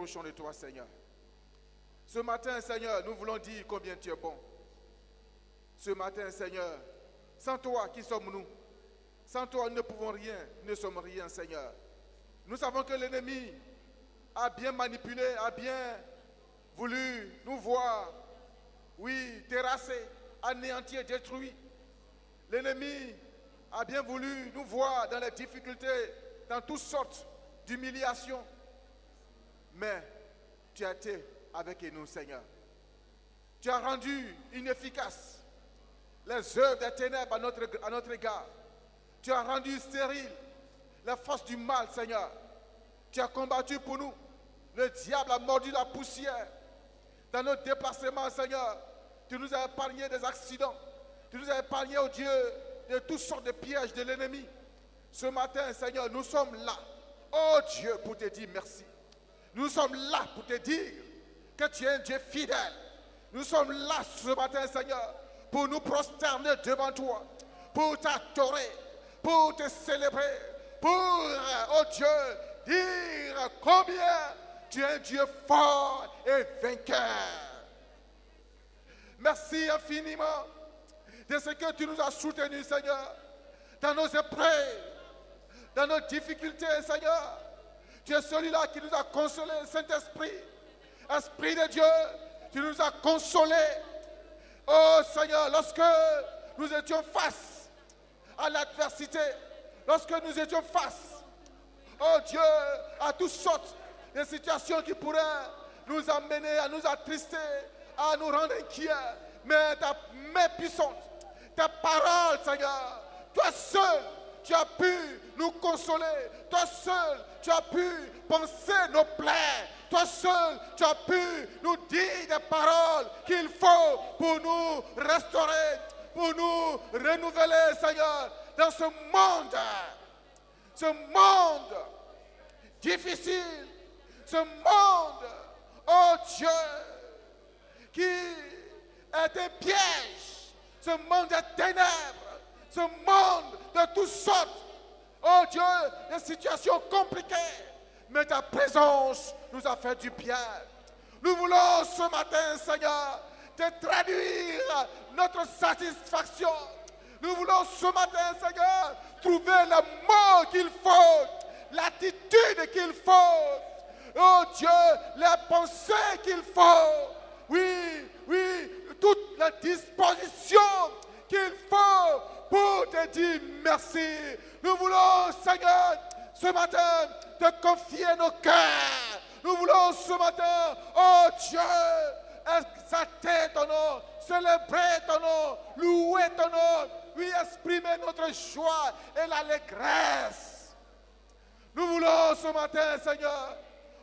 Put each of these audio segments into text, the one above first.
approchons de toi, Seigneur. Ce matin, Seigneur, nous voulons dire combien tu es bon. Ce matin, Seigneur, sans toi, qui sommes-nous? Sans toi, nous ne pouvons rien, nous ne sommes rien, Seigneur. Nous savons que l'ennemi a bien manipulé, a bien voulu nous voir, oui, terrasser, anéantir, détruire. L'ennemi a bien voulu nous voir dans les difficultés, dans toutes sortes d'humiliations. Mais tu as été avec nous, Seigneur. Tu as rendu inefficaces les œuvres des ténèbres à notre égard. Tu as rendu stérile la force du mal, Seigneur. Tu as combattu pour nous. Le diable a mordu la poussière. Dans nos déplacements, Seigneur, tu nous as épargné des accidents. Tu nous as épargné, oh Dieu, de toutes sortes de pièges de l'ennemi. Ce matin, Seigneur, nous sommes là, oh Dieu, pour te dire merci. Nous sommes là pour te dire que tu es un Dieu fidèle. Nous sommes là ce matin, Seigneur, pour nous prosterner devant toi, pour t'adorer, pour te célébrer, pour, oh Dieu, dire combien tu es un Dieu fort et vainqueur. Merci infiniment de ce que tu nous as soutenus, Seigneur, dans nos épreuves, dans nos difficultés, Seigneur. Tu es celui-là qui nous a consolés, Saint-Esprit. Esprit de Dieu, tu nous as consolés. Oh Seigneur, lorsque nous étions face à l'adversité, lorsque nous étions face, oh Dieu, à toutes sortes de situations qui pourraient nous amener à nous attrister, à nous rendre inquiets, mais ta main puissante, ta parole, Seigneur, toi seul, tu as pu nous consoler. Toi seul, tu as pu penser nos plaies. Toi seul, tu as pu nous dire des paroles qu'il faut pour nous restaurer, pour nous renouveler, Seigneur, dans ce monde difficile, ce monde, oh Dieu, qui est un piège, ce monde des ténèbres, ce monde de toutes sortes, oh Dieu, des situations compliquées. Mais ta présence nous a fait du bien. Nous voulons ce matin, Seigneur, te traduire notre satisfaction. Nous voulons ce matin, Seigneur, trouver le mot qu'il faut, l'attitude qu'il faut. Oh Dieu, les pensées qu'il faut. Oui, oui, toute la disposition qu'il faut pour te dire merci. Nous voulons, Seigneur, ce matin, te confier nos cœurs. Nous voulons ce matin, oh Dieu, exalter ton nom, célébrer ton nom, louer ton nom, oui, exprimer notre joie et l'allégresse. Nous voulons ce matin, Seigneur,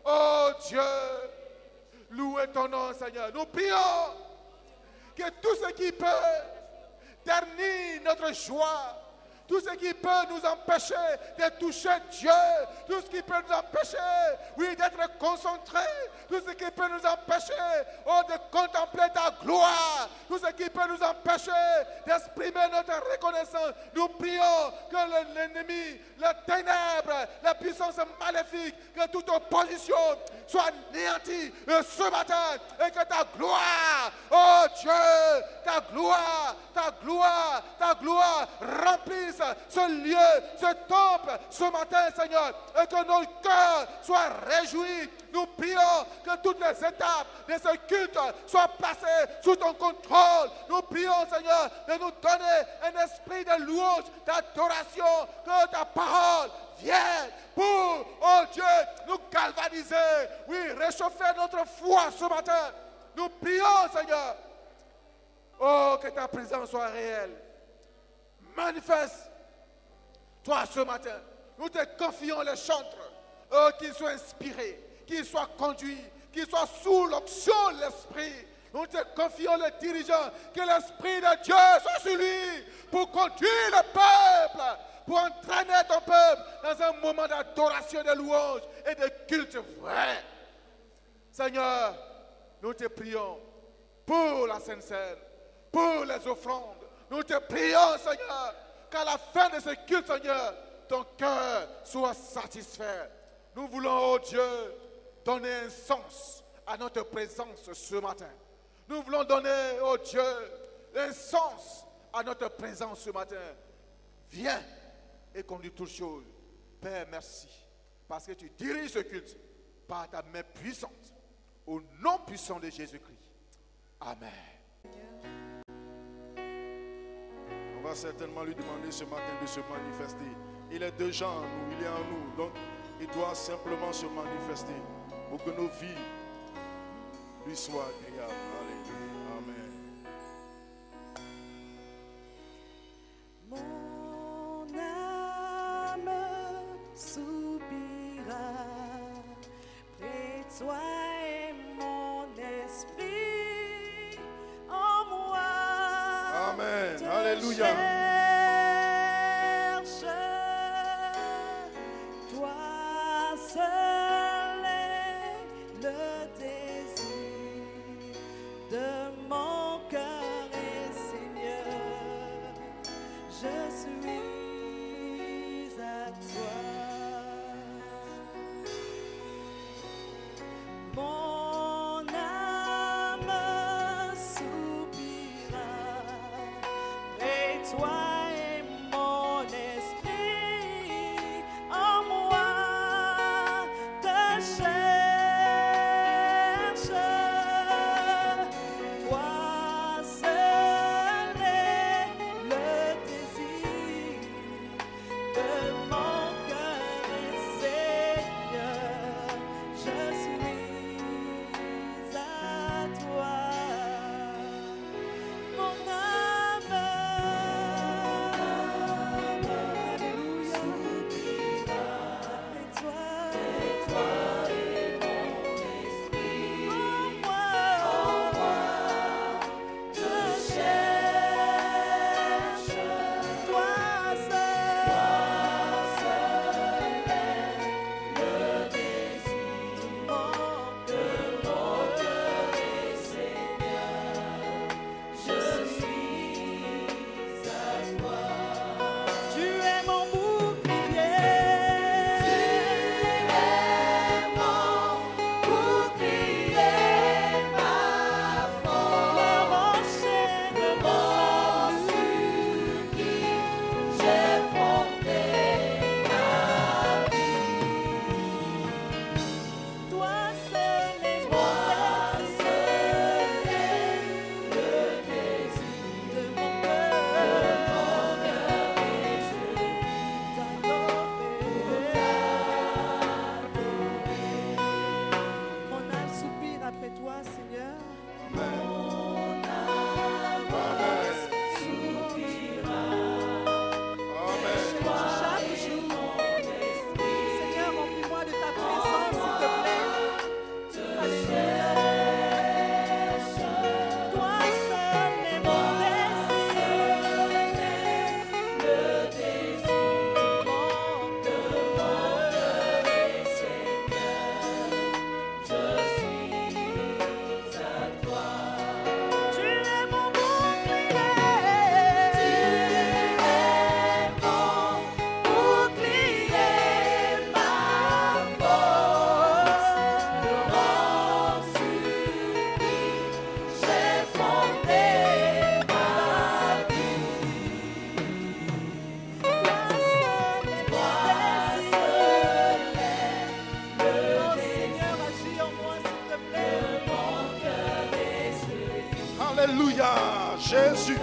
oh Dieu, louer ton nom, Seigneur. Nous prions que tout ce qui peut ternir notre joie, tout ce qui peut nous empêcher de toucher Dieu, tout ce qui peut nous empêcher, oui, d'être concentrés, tout ce qui peut nous empêcher, oh, de contempler ta gloire, tout ce qui peut nous empêcher d'exprimer notre reconnaissance. Nous prions que l'ennemi, les ténèbres, la puissance maléfique, que toute opposition soit anéantie ce matin et que ta gloire, oh Dieu, ta gloire, ta gloire, ta gloire remplisse ce lieu, ce temple, ce matin, Seigneur, et que nos cœurs soient réjouis. Nous prions que toutes les étapes de ce culte soient placées sous ton contrôle. Nous prions, Seigneur, de nous donner un esprit de louange, d'adoration, que ta parole vienne pour, oh Dieu, nous galvaniser, oui, réchauffer notre foi ce matin. Nous prions, Seigneur, oh, que ta présence soit réelle. Manifeste, toi ce matin, nous te confions les chantres, qu'ils soient inspirés, qu'ils soient conduits, qu'ils soient sous l'onction de l'Esprit. Nous te confions les dirigeants, que l'Esprit de Dieu soit sur lui pour conduire le peuple, pour entraîner ton peuple dans un moment d'adoration, de louange et de culte vrai. Seigneur, nous te prions pour la Sainte Seine, pour les offrandes. Nous te prions, Seigneur, qu'à la fin de ce culte, Seigneur, ton cœur soit satisfait. Nous voulons, oh Dieu, donner un sens à notre présence ce matin. Nous voulons donner, oh Dieu, un sens à notre présence ce matin. Viens et conduis toutes choses. Père, merci. Parce que tu diriges ce culte par ta main puissante. Au nom puissant de Jésus-Christ. Amen. On va certainement lui demander ce matin de se manifester. Il est déjà en nous, il est en nous. Donc, il doit simplement se manifester pour que nos vies lui soient agréables. Alléluia. Amen. Mon âme soupira près de toi et mon esprit en moi. Amen. Alléluia. Cherche, toi seul est le désir de mon cœur et Seigneur, je suis à toi. Mon âme soupira près de toi et mon esprit en moi te cherche. Toi seul est le désir de mon cœur et Seigneur, je suis à toi. Mon âme, alléluia, et toi et mon esprit en moi te cherche. Toi seul est le désir de mon cœur et Seigneur, je suis à toi. Tu es mon bouclier, tu es mon bouclier, ma force, le rocher sur qui j'ai fondé ma vie. Toi seul est le désir de mon cœur et je t'adorer. Mon âme soupire après toi, Seigneur. Mon âme soupira Amen. chaque jour. Seigneur, remplis-moi de ta présence, s'il te plaît. Alléluia. Toi seul est mon désir, le désir de mon cœur et Seigneur, je suis à toi. Tu es mon bouclier, tu es mon bouclier, ma force, le roc sur qui j'ai fondé ma vie. Toi seul est le Seigneur, agis en moi, s'il te plaît. Mon cœur est celui. Alléluia. Jésus.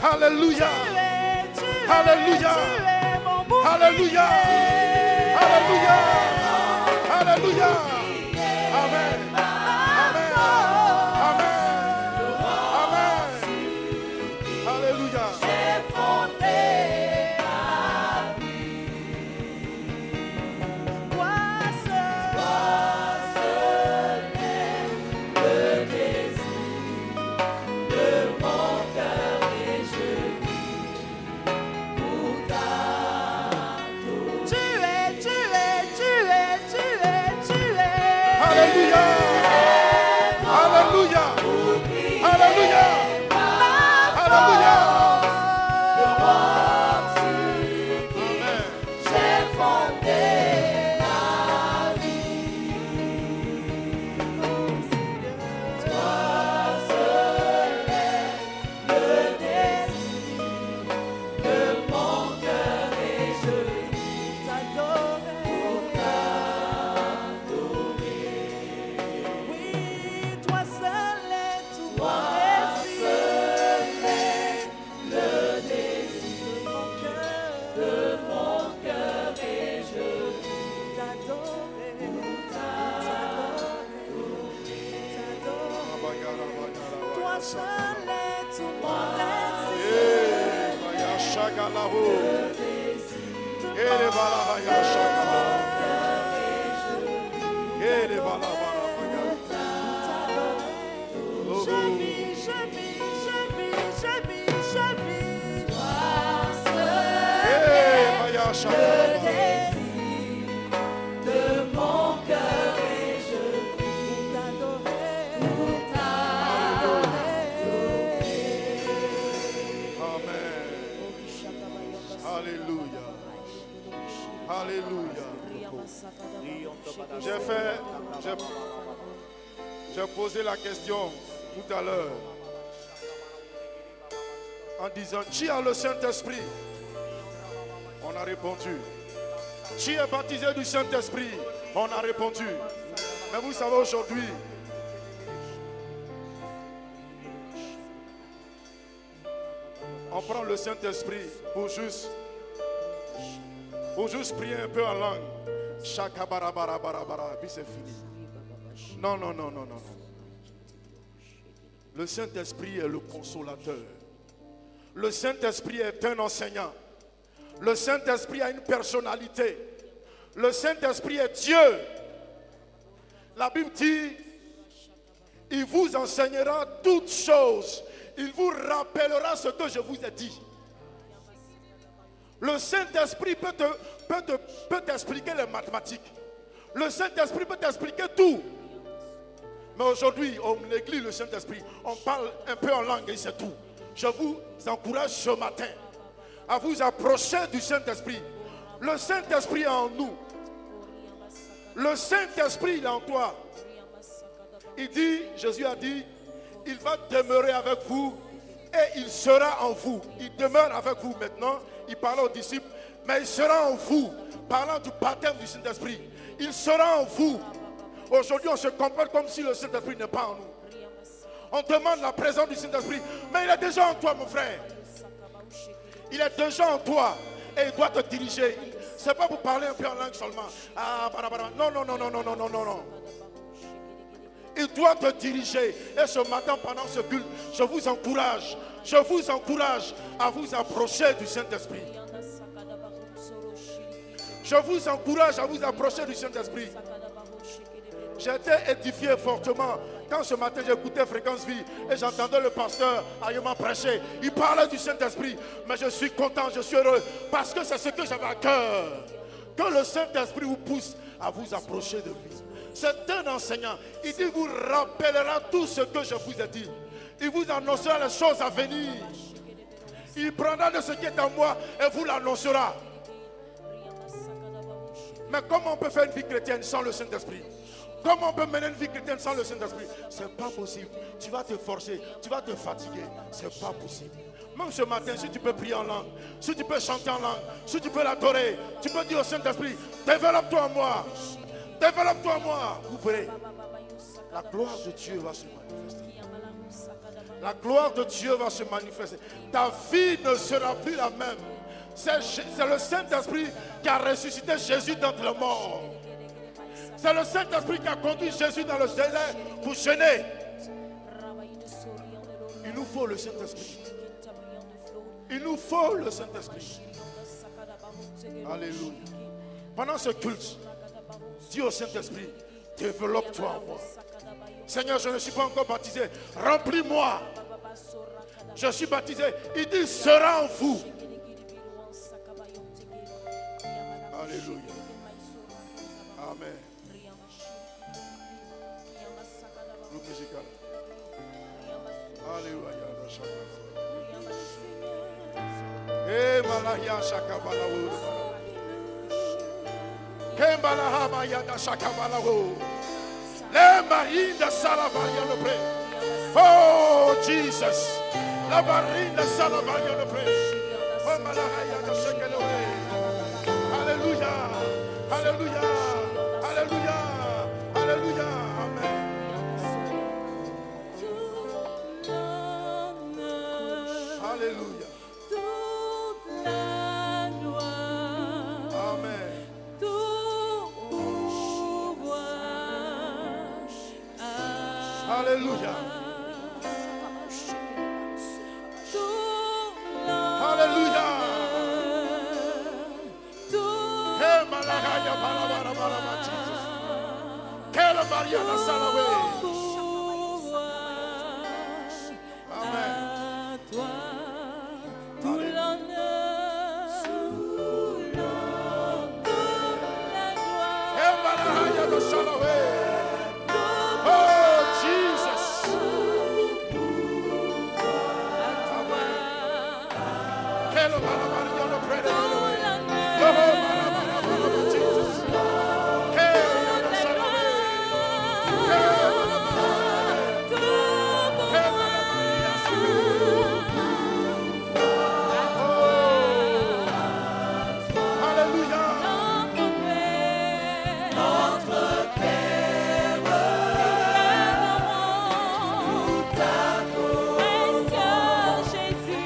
Alléluia. Tu Alléluia. es mon bouclier. Alléluia. Alléluia. Alléluia. Amen. Amen. Amen. Amen. Alléluia. J'ai fondé ma vie. Toi seul est le désir de mon cœur et je vis pour t'adorer. Tu es Shagalabo. Elebalaya Shagalabo. Elebalabala. De mon cœur et je vis pour t'adorer. Amen. Alléluia. Alléluia. J'ai posé la question tout à l'heure en disant, qui a le Saint-Esprit? On a répondu. Qui est baptisé du Saint-Esprit? On a répondu. Mais vous savez aujourd'hui, on prend le Saint-Esprit pour juste prier un peu en langue. Puis c'est fini. Non, non, non, non, non, non. Le Saint-Esprit est le consolateur. Le Saint-Esprit est un enseignant. Le Saint-Esprit a une personnalité. Le Saint-Esprit est Dieu. La Bible dit, il vous enseignera toutes choses. Il vous rappellera ce que je vous ai dit. Le Saint-Esprit peut t'expliquer les mathématiques. Le Saint-Esprit peut t'expliquer tout. Mais aujourd'hui, on néglige le Saint-Esprit. On parle un peu en langue et c'est tout. Je vous encourage ce matin à vous approcher du Saint-Esprit. Le Saint-Esprit est en nous. Le Saint-Esprit il est en toi. Il dit, Jésus a dit, il va demeurer avec vous et il sera en vous. Il demeure avec vous maintenant. Il parle aux disciples, mais il sera en vous. Parlant du baptême du Saint-Esprit, il sera en vous. Aujourd'hui, on se comporte comme si le Saint-Esprit n'est pas en nous. On demande la présence du Saint-Esprit, mais il est déjà en toi, mon frère. Il est déjà en toi et il doit te diriger. Ce n'est pas pour parler un peu en langue seulement. Non, non, non, non, non, non, non, non, non. Il doit te diriger. Et ce matin, pendant ce culte, je vous encourage à vous approcher du Saint-Esprit. Je vous encourage à vous approcher du Saint-Esprit. J'ai été édifié fortement quand ce matin j'écoutais Fréquence Vie et j'entendais le pasteur Ayoma prêcher. Il parlait du Saint-Esprit, mais je suis content, je suis heureux parce que c'est ce que j'avais à cœur. Que le Saint-Esprit vous pousse à vous approcher de lui. C'est un enseignant. Il dit, vous rappellera tout ce que je vous ai dit. Il vous annoncera les choses à venir. Il prendra de ce qui est en moi et vous l'annoncera. Mais comment on peut faire une vie chrétienne sans le Saint-Esprit? Comment on peut mener une vie chrétienne sans le Saint-Esprit? C'est pas possible. Tu vas te forcer, tu vas te fatiguer. C'est pas possible. Même ce matin, si tu peux prier en langue, si tu peux chanter en langue, si tu peux l'adorer, tu peux dire au Saint-Esprit, développe-toi en moi. Développe-toi en moi. Vous verrez, la gloire de Dieu va se manifester. La gloire de Dieu va se manifester. Ta vie ne sera plus la même. C'est le Saint-Esprit qui a ressuscité Jésus d'entre les morts. C'est le Saint-Esprit qui a conduit Jésus dans le désert pour jeûner. Il nous faut le Saint-Esprit. Il nous faut le Saint-Esprit. Alléluia. Pendant ce culte, dis au Saint-Esprit, développe-toi en moi. Seigneur, je ne suis pas encore baptisé. Remplis-moi. Je suis baptisé. Il dit, sera en vous. Alléluia. Amen. Groupe musical. Alléluia. Eh, malaya shakabalawo. Kembalaha yada shakabalawo. Le marine de Salavaria le pré. Oh Jesus. La marine de Salavaria le pré. Oh malaya de shakabalawo. Alléluia. Alléluia. Alléluia. Alléluia. Amen. Alléluia. Alléluia. Alléluia. Mariana Salaway. Amen. À toi, tout l'honneur, toute la gloire. Mariana Salaway. Oh, Jesus. Hello, Mariana, pray the Lord. Oh, Jesus. Jésus,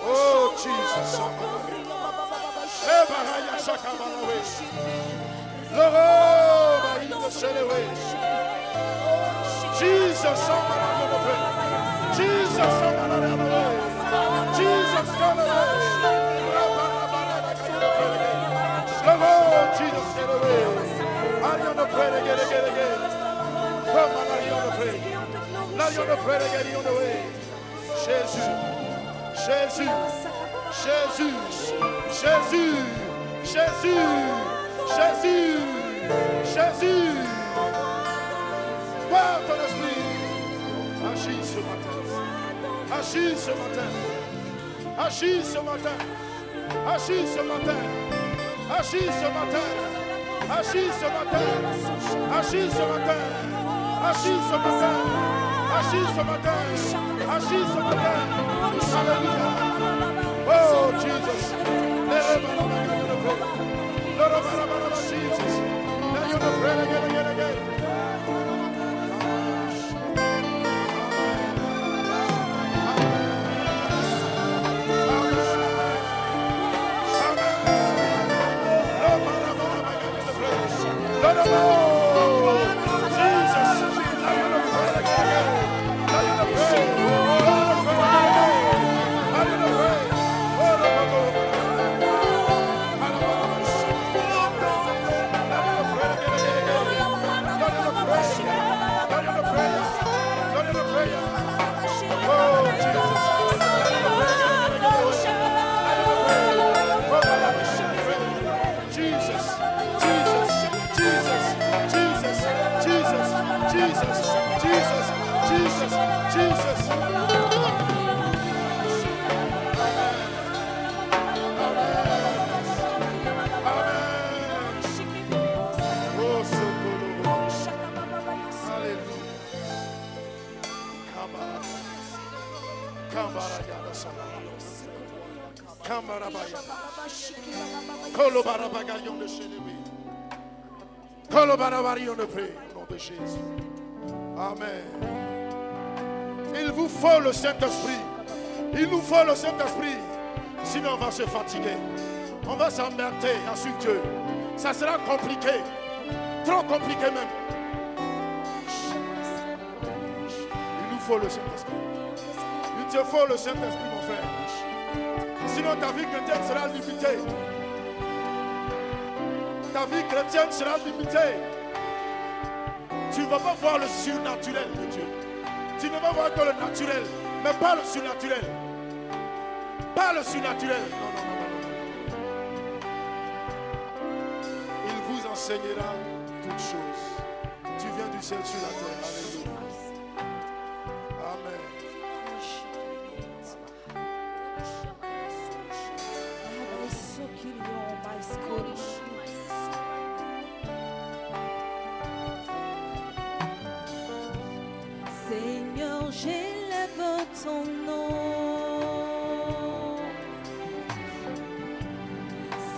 Oh, Jesus. Ebaraya Shakabalawe. Loro Barino Shelewe. Jesus, Jesus, Jesus, come away. Jesus, get away. I'm going to pray again. Come on, I'm going to pray. Now you're going to pray again on the way. Jesus, Jesus, Jesus, Jesus, Jesus, Jesus, Jesus. Par ton esprit, agis ce matin. Agis ce matin. Agis ce matin. Agis ce matin. Agis ce matin. Agis ce matin. Agis ce matin. Agis ce matin. Agis ce matin. Agis ce matin. Alléluia. Oh Jesus. Jesus. Now you're going to pray again. On prie au nom de Jésus. Amen. Il vous faut le Saint-Esprit. Il nous faut le Saint-Esprit. Sinon on va se fatiguer. On va s'emmerder à suivre Dieu. Ça sera compliqué. Trop compliqué même. Il nous faut le Saint-Esprit. Il te faut le Saint-Esprit, mon frère. Sinon ta vie chrétienne sera limitée. Ta vie chrétienne sera limitée. Tu ne vas pas voir le surnaturel de Dieu. Tu ne vas voir que le naturel, mais pas le surnaturel. Pas le surnaturel. Non. Il vous enseignera toutes choses. Tu viens du ciel sur la terre. Alléluia. Amen. Seigneur, j'élève ton nom.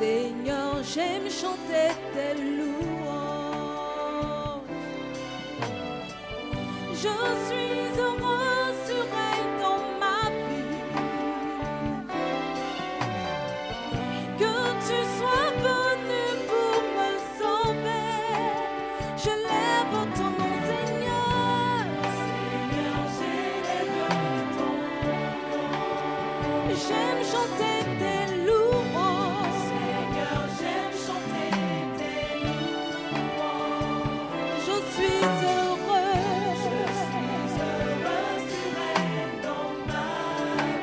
Seigneur, j'aime chanter tes louanges. Je suis heureux, tu règnes dans ma vie. Que tu sois venu pour me sauver. Je lève ton nom, Seigneur. Seigneur, j'élève ton nom. J'aime chanter tes louanges. Seigneur, j'aime chanter tes louanges. Je suis heureux. Tu règnes dans ma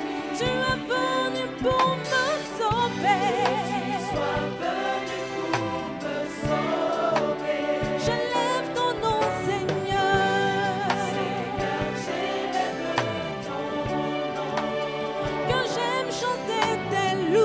vie. Tu es venu pour me sauver. Sois venu pour me sauver. Je lève ton nom, Seigneur. Seigneur, j'élève ton nom. Que j'aime chanter tes louanges.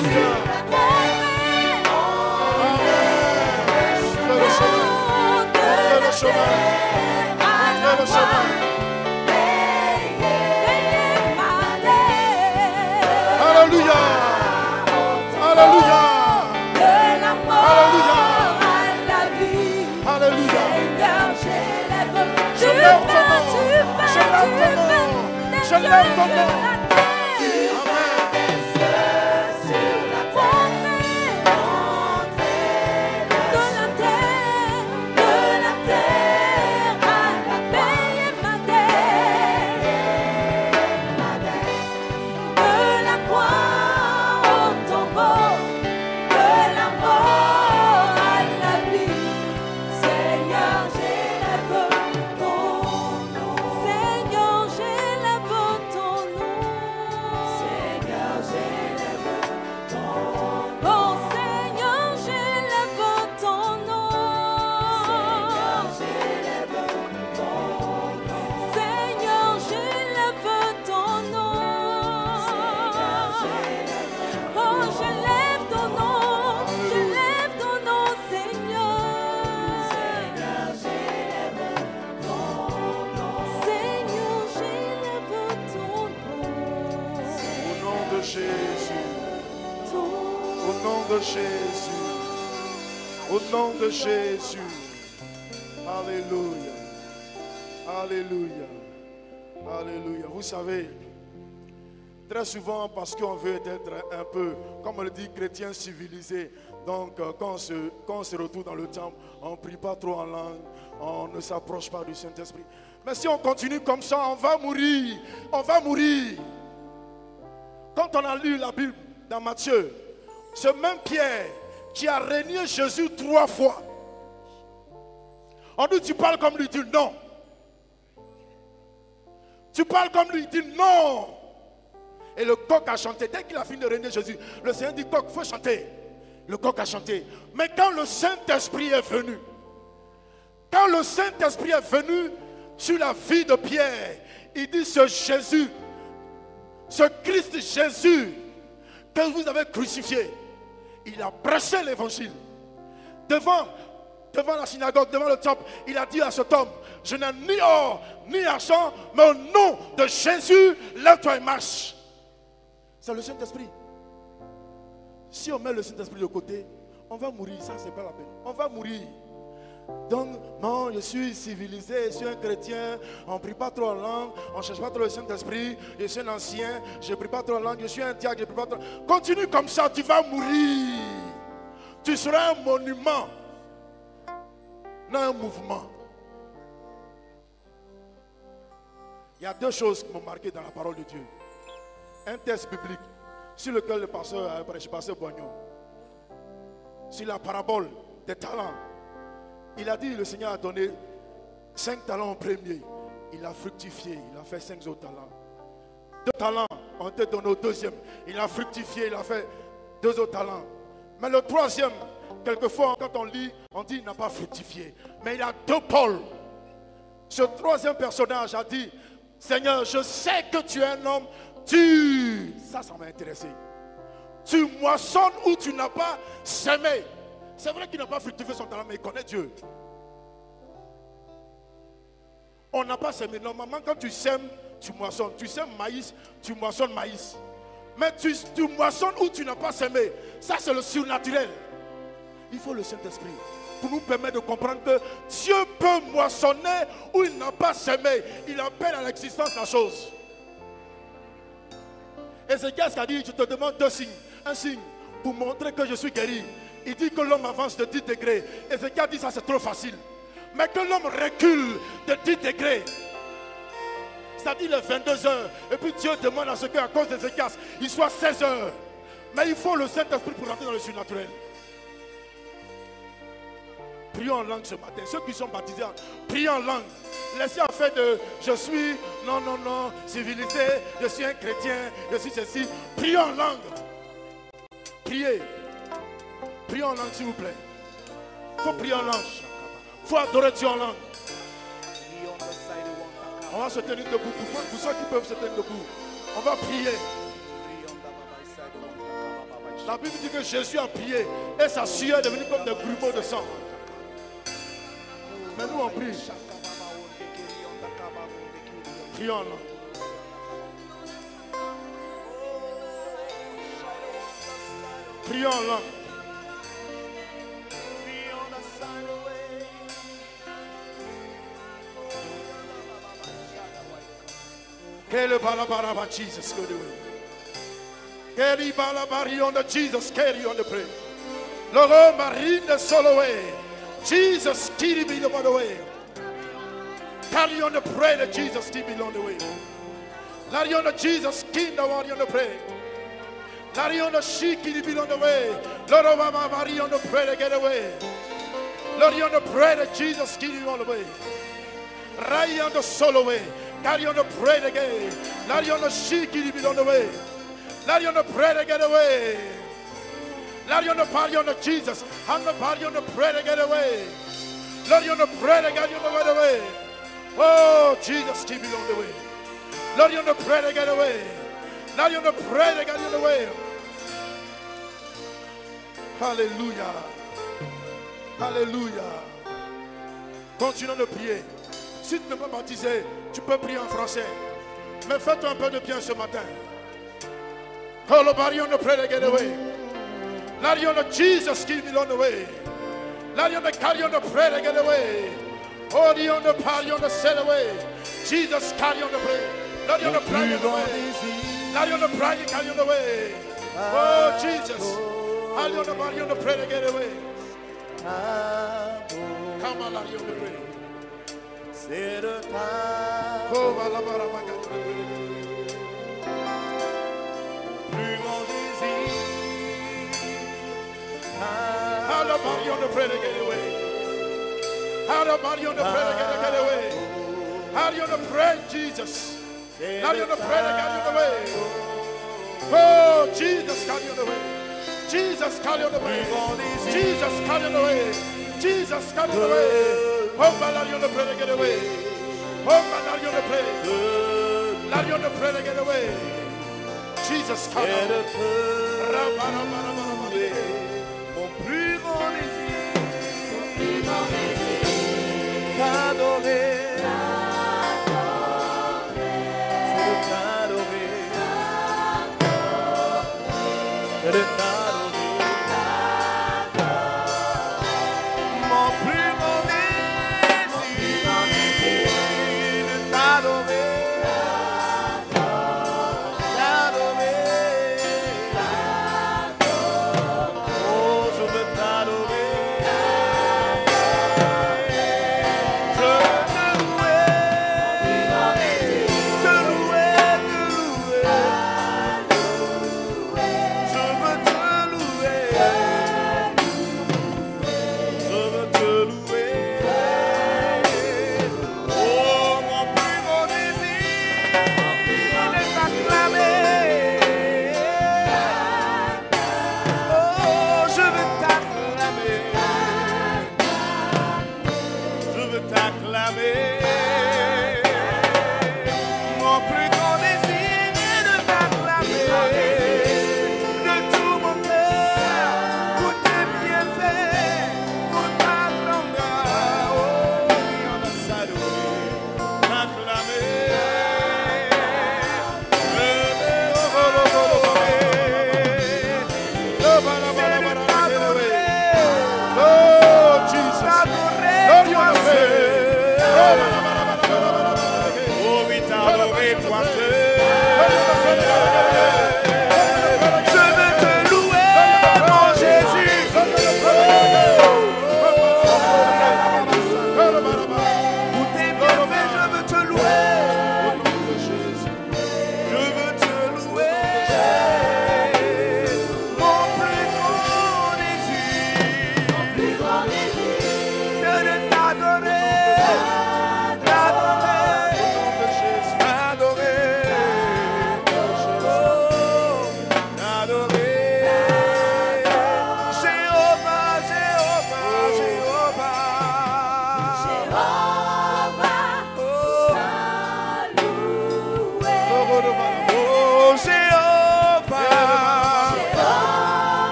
Alléluia. Fais le chemin. Fais le chemin. Alléluia. Alléluia. Alléluia. Je lève ton nom. Je lève ton nom. Je lève ton nom. Jésus, au nom de Jésus, alléluia, alléluia, alléluia. Vous savez, très souvent parce qu'on veut être un peu, comme on le dit, chrétien civilisé. Donc quand on se retrouve dans le temple, on ne prie pas trop en langue, on ne s'approche pas du Saint-Esprit. Mais si on continue comme ça, on va mourir, on va mourir. Quand on a lu la Bible dans Matthieu, ce même Pierre qui a régné Jésus 3 fois. On dit tu parles comme lui, il dit non. Tu parles comme lui, il dit non. Et le coq a chanté. Dès qu'il a fini de régner Jésus, le Seigneur dit coq, il faut chanter. Le coq a chanté. Mais quand le Saint-Esprit est venu, quand le Saint-Esprit est venu sur la vie de Pierre, il dit ce Jésus, ce Christ Jésus que vous avez crucifié, il a prêché l'évangile devant la synagogue, devant le temple. Il a dit à cet homme, je n'ai ni or ni argent, mais au nom de Jésus, lève-toi et marche. C'est le Saint-Esprit. Si on met le Saint-Esprit de côté, on va mourir. Ça, c'est pas la peine. On va mourir. Donc, non, je suis civilisé, je suis un chrétien, on ne prie pas trop en langue, on ne cherche pas trop le Saint-Esprit, je suis un ancien, je ne prie pas trop en langue, je suis un diacre, je ne prie pas trop. Continue comme ça, tu vas mourir. Tu seras un monument, non un mouvement. Il y a 2 choses qui m'ont marqué dans la parole de Dieu. Un texte biblique sur lequel le pasteur a prêché, pasteur Boignon, sur la parabole des talents. Il a dit, le Seigneur a donné 5 talents au premier. Il a fructifié, il a fait 5 autres talents. 2 talents ont été donnés au deuxième. Il a fructifié, il a fait 2 autres talents. Mais le troisième, quelquefois, quand on lit, on dit qu'il n'a pas fructifié. Mais il a 2 pôles. Ce troisième personnage a dit, Seigneur, je sais que tu es un homme, ça m'a intéressé. Tu moissonnes où tu n'as pas semé. C'est vrai qu'il n'a pas fructifié son talent, mais il connaît Dieu. On n'a pas semé. Normalement, quand tu sèmes, tu moissonnes. Tu sèmes maïs, tu moissonnes maïs. Mais tu moissonnes où tu n'as pas semé. Ça, c'est le surnaturel. Il faut le Saint-Esprit pour nous permettre de comprendre que Dieu peut moissonner où il n'a pas semé. Il appelle à l'existence la chose. Ézéchias a dit, je te demande 2 signes. Un signe pour montrer que je suis guéri. Il dit que l'homme avance de 10 degrés. Ézéchias dit ça c'est trop facile. Mais que l'homme recule de 10 degrés. Ça dit les 22 heures. Et puis Dieu demande à ce qu'à cause d'Ézéchias, il soit 16 heures. Mais il faut le Saint-Esprit pour rentrer dans le surnaturel. Prions en langue ce matin. Ceux qui sont baptisés, priez en langue. Laissez affaire de je suis, non, civilisé, je suis un chrétien, je suis ceci. Priez en langue. Priez. Priez en langue s'il vous plaît. Il faut prier en langue. Il faut adorer Dieu en langue. On va se tenir debout. Pour ceux qui peuvent se tenir debout, on va prier. La Bible dit que Jésus a prié et sa sueur est devenue comme des grumeaux de sang. Mais nous on prie. Prions là. Prions là. Quelle balabaraba Jesus go the way. Quelle balabari on the Jesus carry on the pray. Lord marine the solo way. Jesus carry me on the way. Carry on the pray that Jesus keep me on the way. Carry on the Jesus king the one on the pray. Carry on the sheep keep me on the way. Lord of Mary on the pray to get away. Lord on the pray that Jesus keep me on the way. Rai on the solo way. Carry on the pray again. Carry on the sheep keep me on the way. Carry on the pray to get away. Carry on the party on the Jesus. Hang the party on the pray to get away. Carry on the pray to get away. Oh, Jesus, keep it on the way. Lord, you're on the prayer to get away. Lord, you're on the prayer to get away. Alléluia. Alléluia. Continuons de prier. Si tu ne peux pas baptiser, tu peux prier en français. Mais fais-toi un peu de bien ce matin. Oh, Lord, you're on the prayer to get away. Lord, you're on the Jesus, keep it on the way. Lord, you're on the carry on the prayer to get away. Oh, the on the party on the set away. Jesus carry on the way. Lord, on the prayer on the way. Lord, on the prayer carry on the way. Oh, Jesus. Carry on the body on the prayer to get away. Come on, Lord, on the prayer. C'est le temps. Oh, Malabarabaka. Plus grand désir. How the body on the prayer to get away. How the body on the prayer to get away. How you on the prayer, Jesus. How you on the prayer to get away. Oh, Jesus, carry on the way. Jesus, carry on the way. Jesus, carry on the way. Jesus, carry on the way. Oh, my Lord, you on the prayer to get away. Oh, my Lord, you on the prayer. Lord, you on the prayer to get away. Jesus, carry on the way. Mon plus grand désir. T'adorer. C'est de t'adorer. C'est de t'adorer. Mon plus grand désir. De t'adorer. Oh, je veux t'adorer.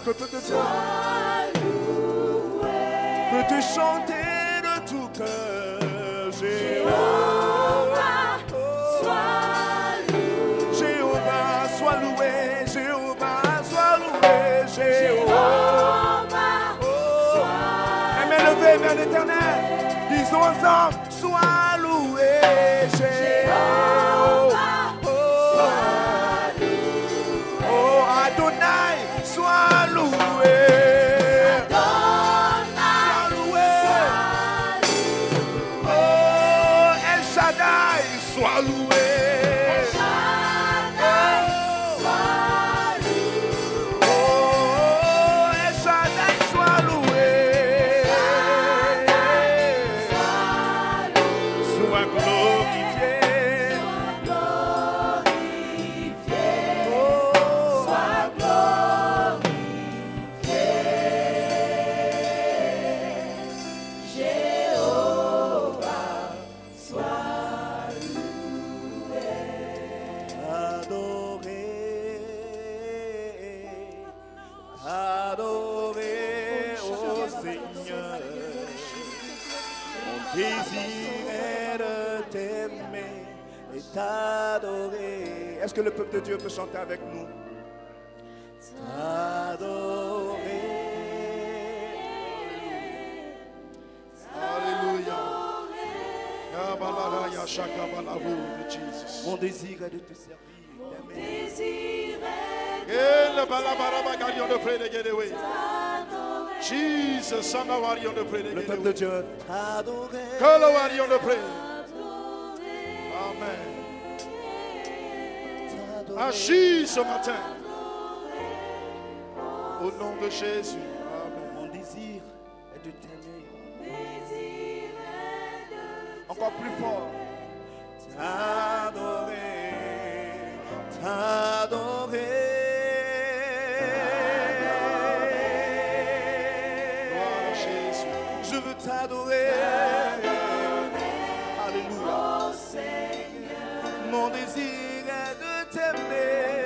que le peuple de Dieu peut te chanter de tout cœur. Jéhovah, Jéhovah, sois loué, Jéhovah, sois loué, Jéhovah. Et mais levez vers l'Éternel, disons ensemble, sois loué, Jéhovah. Oh Adonai, sois loué. Sois loué. Oh, El Shaddai, sois loué. Sois glorifié. Désir de t'aimer et t'adorer. Est-ce que le peuple de Dieu peut chanter avec nous? T'adorer. Alléluia. Mon désir est de te servir, d'aimer. Jesus, son of our de pray. Le peuple de Dieu t'adorer. Que le warion de pray. Amen. Agis ce matin. Au nom de Jésus. Amen. Mon désir est de t'aimer. Encore plus fort. T'adorer. T'adorer. Je veux t'adorer. Alléluia. Mon désir est de t'aimer.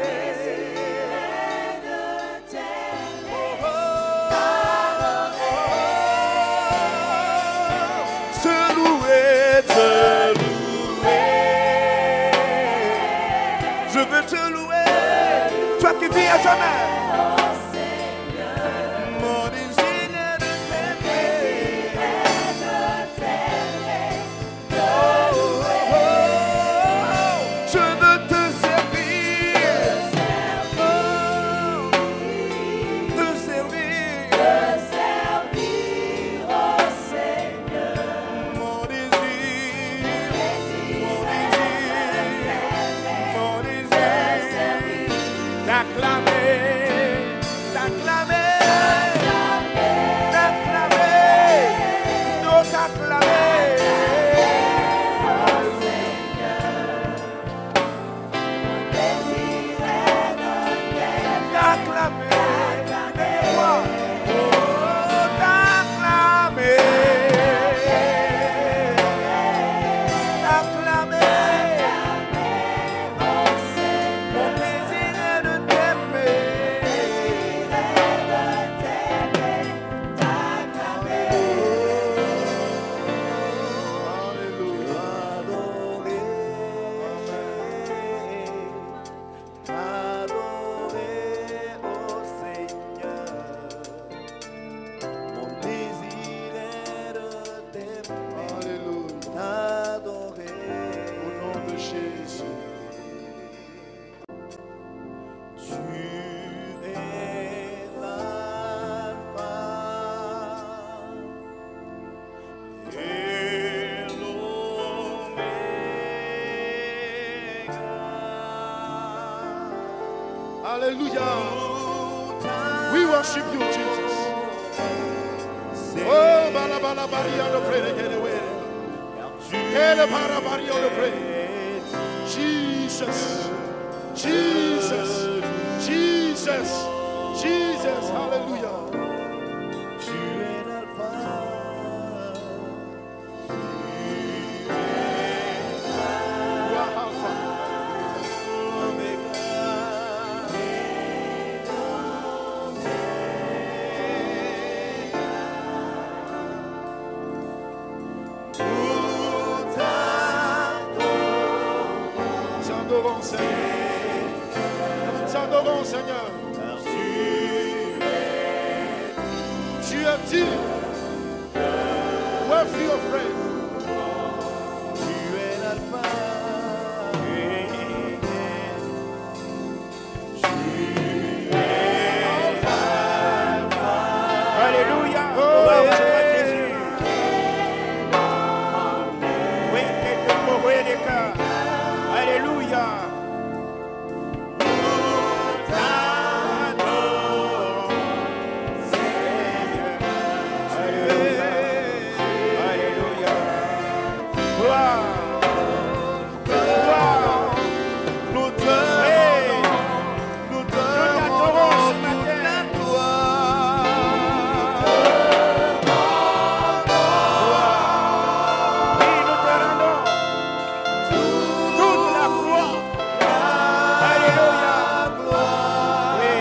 Te louer, te louer. Je veux te louer. Toi qui vis à jamais. Mon désir est de je veux te servir, te servir, au Seigneur. mon désir, t'acclamer, t'acclamer, t'acclamer, nous t'acclamer. Hallelujah. We worship you, Jesus. Oh, balabala baria de pray again away. Kele para baria de pray. Jesus. Jesus. Jesus. Jesus. Hallelujah. Tu es l'alpha. t'adorons, Seigneur. Nous t'adorons, Seigneur. Tu es digne. Worthy of praise. Tu es l'alpha. Alléluia. Oh, Jésus. Oui, quelques mots des cœurs. Alléluia. Alléluia. Gloire. Gloire. nous te Nous t'adorons ce matin. Oui, nous te rendons toute la gloire. Alléluia. Oui.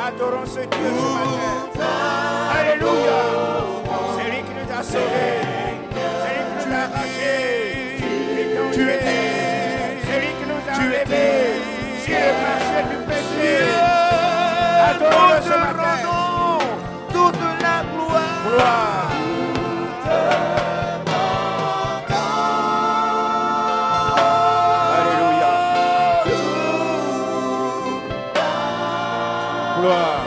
Adorons ce Dieu ce matin. Alléluia. C'est lui qui nous a sauvés. C'est lui qui nous a arrachés. Tu es C'est lui qui nous a enlevés. Sur le marché du péché. Adorons ce matin. Toute la gloire. Gloire. Alléluia. Gloire.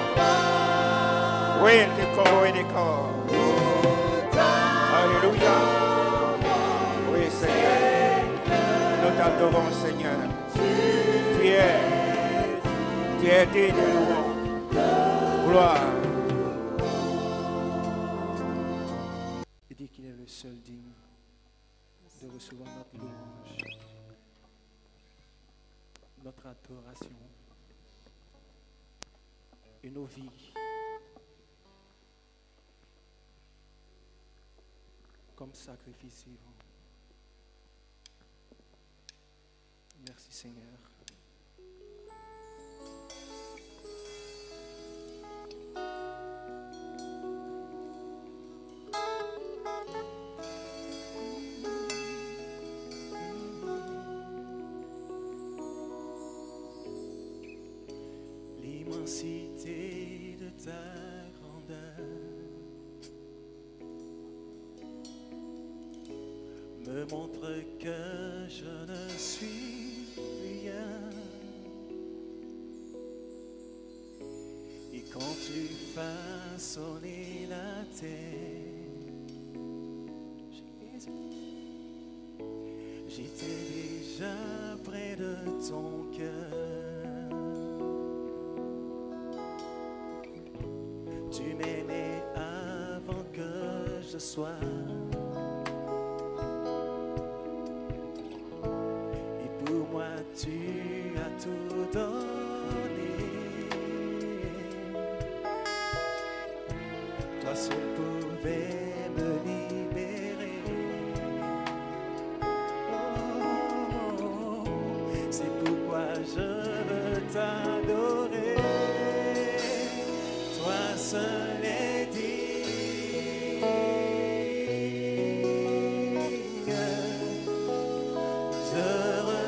Oui, des corps et des corps. Alléluia. Oui, Seigneur. Nous t'adorons, Seigneur. Tu es digne de louange. Gloire. Il dit qu'il est le seul digne de recevoir notre louange, notre adoration et nos vies comme sacrifice vivant. Merci Seigneur. L'immensité de ta grandeur me montre que je ne suis rien. Et quand tu façonnais la terre, j'étais déjà près de ton cœur. Tu m'aimais avant que je sois. Et pour moi, tu as tout donné. Toi seul pouvais me libérer. Oh, c'est pourquoi je veux t'adorer. Toi seul est digne de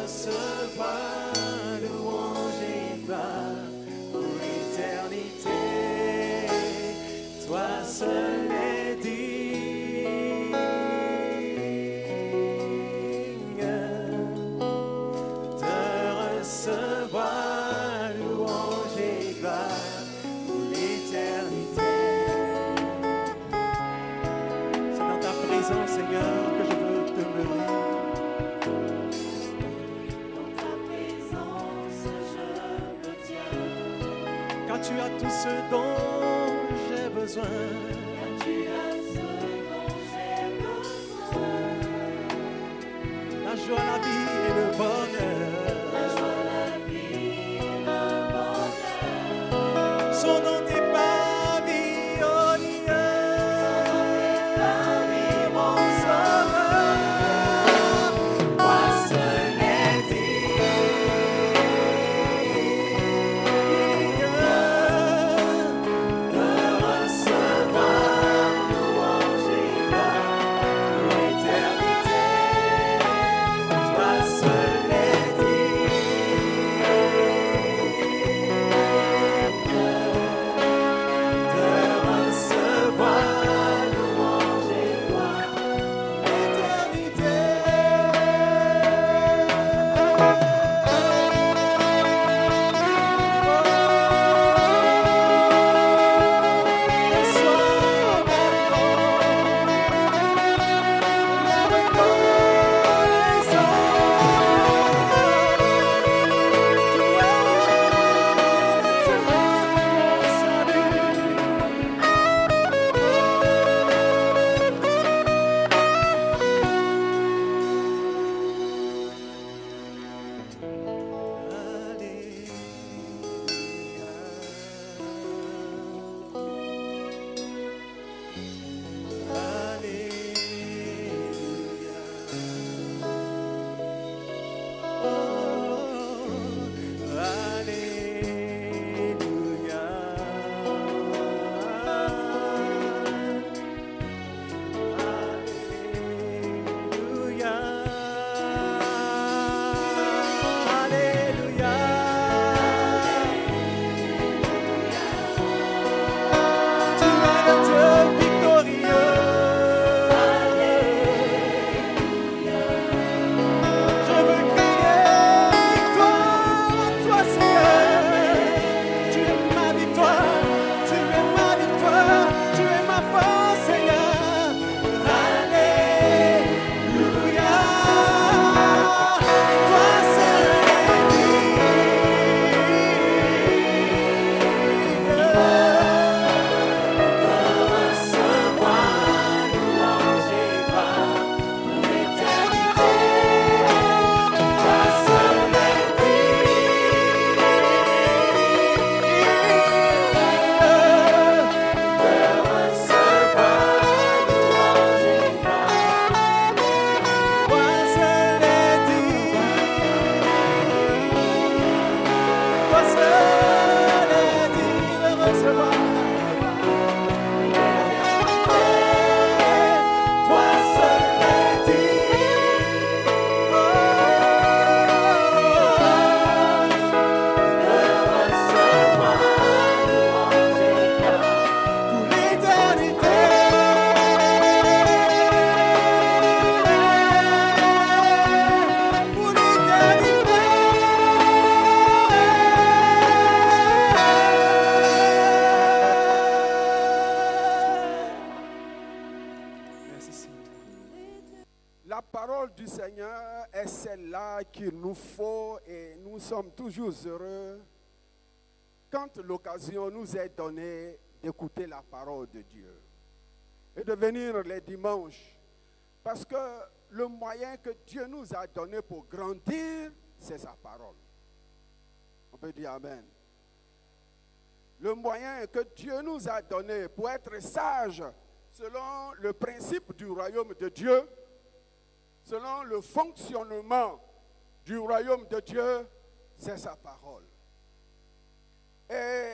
recevoir louange et gloire pour l'éternité. Toi seul est digne de recevoir louange et gloire pour l'éternité. C'est dans ta présence, Seigneur, que je veux demeurer. Dans ta présence, je me tiens. Car tu as tout ce dont j'ai besoin. Car tu as ce dont j'ai besoin. La joie, la vie et le bonheur. La joie, la vie et le bonheur. Sont dans tes pavillons. Mon sauveur, toi seul est digne de recevoir louange et gloire pour l'éternité. Toi seul est digne. parole du Seigneur est celle-là qu'il nous faut et nous sommes toujours heureux quand l'occasion nous est donnée d'écouter la parole de Dieu et de venir les dimanches. Parce que le moyen que Dieu nous a donné pour grandir, c'est sa parole. On peut dire Amen. Le moyen que Dieu nous a donné pour être sages selon le principe du royaume de Dieu, selon le fonctionnement du royaume de Dieu, c'est sa parole. Et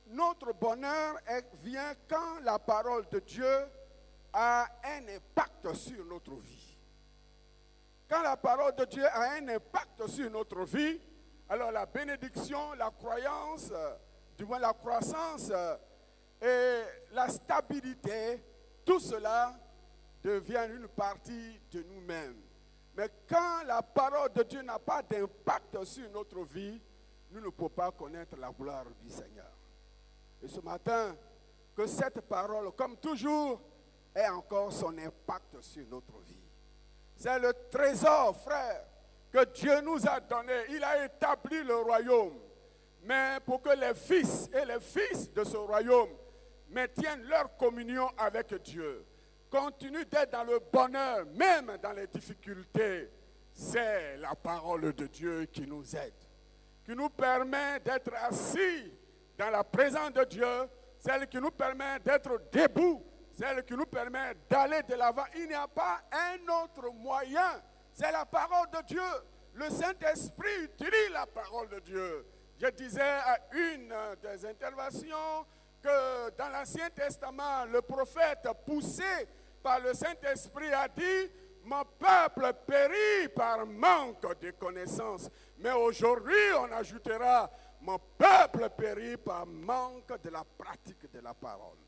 notre bonheur vient quand la parole de Dieu a un impact sur notre vie. Quand la parole de Dieu a un impact sur notre vie, alors la bénédiction, la croyance, du moins la croissance et la stabilité, tout cela devient une partie de nous-mêmes. Mais quand la parole de Dieu n'a pas d'impact sur notre vie, nous ne pouvons pas connaître la gloire du Seigneur. Et ce matin, que cette parole, comme toujours, ait encore son impact sur notre vie. C'est le trésor, frère, que Dieu nous a donné. Il a établi le royaume. Mais pour que les fils et les fils de ce royaume maintiennent leur communion avec Dieu, continuent d'être dans le bonheur, même dans les difficultés, c'est la parole de Dieu qui nous aide, qui nous permet d'être assis dans la présence de Dieu, celle qui nous permet d'être debout, celle qui nous permet d'aller de l'avant. Il n'y a pas un autre moyen, c'est la parole de Dieu. Le Saint-Esprit utilise la parole de Dieu. Je disais à une des interventions que dans l'Ancien Testament, le prophète poussé par le Saint-Esprit a dit « Mon peuple périt par manque de connaissances. » Mais aujourd'hui, on ajoutera « Mon peuple périt par manque de la pratique de la parole. »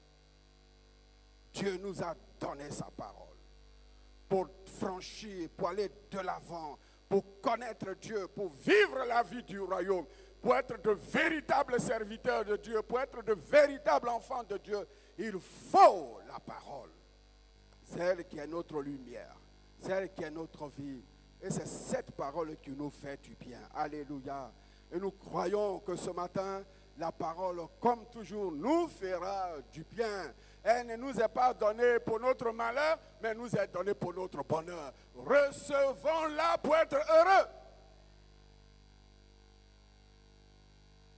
Dieu nous a donné sa parole pour franchir, pour aller de l'avant, pour connaître Dieu, pour vivre la vie du royaume, pour être de véritables serviteurs de Dieu, pour être de véritables enfants de Dieu. Il faut la parole, celle qui est notre lumière, celle qui est notre vie. Et c'est cette parole qui nous fait du bien. Alléluia. Et nous croyons que ce matin, la parole, comme toujours, nous fera du bien. Elle ne nous est pas donnée pour notre malheur, mais nous est donnée pour notre bonheur. Recevons-la pour être heureux.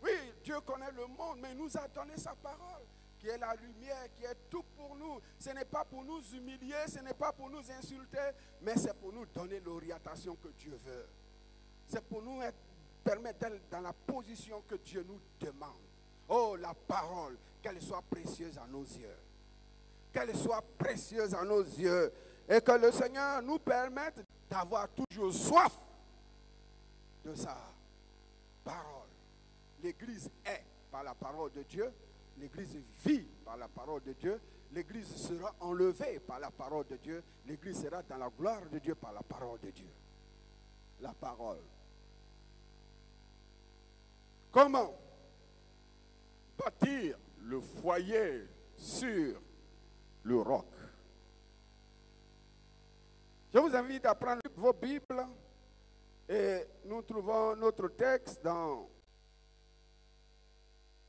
Oui, Dieu connaît le monde, mais il nous a donné sa parole, qui est la lumière, qui est tout pour nous. Ce n'est pas pour nous humilier, ce n'est pas pour nous insulter, mais c'est pour nous donner l'orientation que Dieu veut. C'est pour nous permettre d'être dans la position que Dieu nous demande. Oh, la parole, qu'elle soit précieuse à nos yeux. Qu'elle soit précieuse à nos yeux. Et que le Seigneur nous permette d'avoir toujours soif de sa parole. L'Église est par la parole de Dieu. L'Église vit par la parole de Dieu. L'Église sera enlevée par la parole de Dieu. L'Église sera dans la gloire de Dieu par la parole de Dieu. La parole. Comment bâtir le foyer sur le roc? Je vous invite à prendre vos Bibles et nous trouvons notre texte dans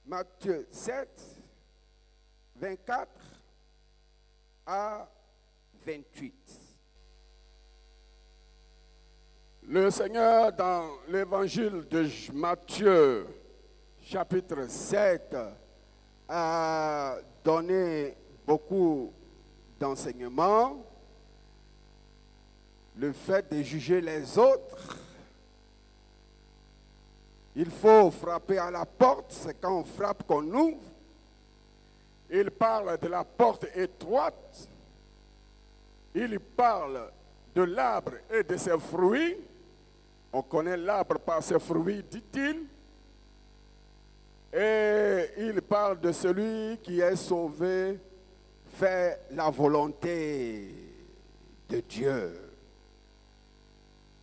Matthieu 7, 24 à 28. Le Seigneur, dans l'évangile de Matthieu, chapitre 7, a donné beaucoup d'enseignements. Le fait de juger les autres. Il faut frapper à la porte, c'est quand on frappe qu'on ouvre. Il parle de la porte étroite. Il parle de l'arbre et de ses fruits. On connaît l'arbre par ses fruits, dit-il. Et il parle de celui qui est sauvé, fait la volonté de Dieu.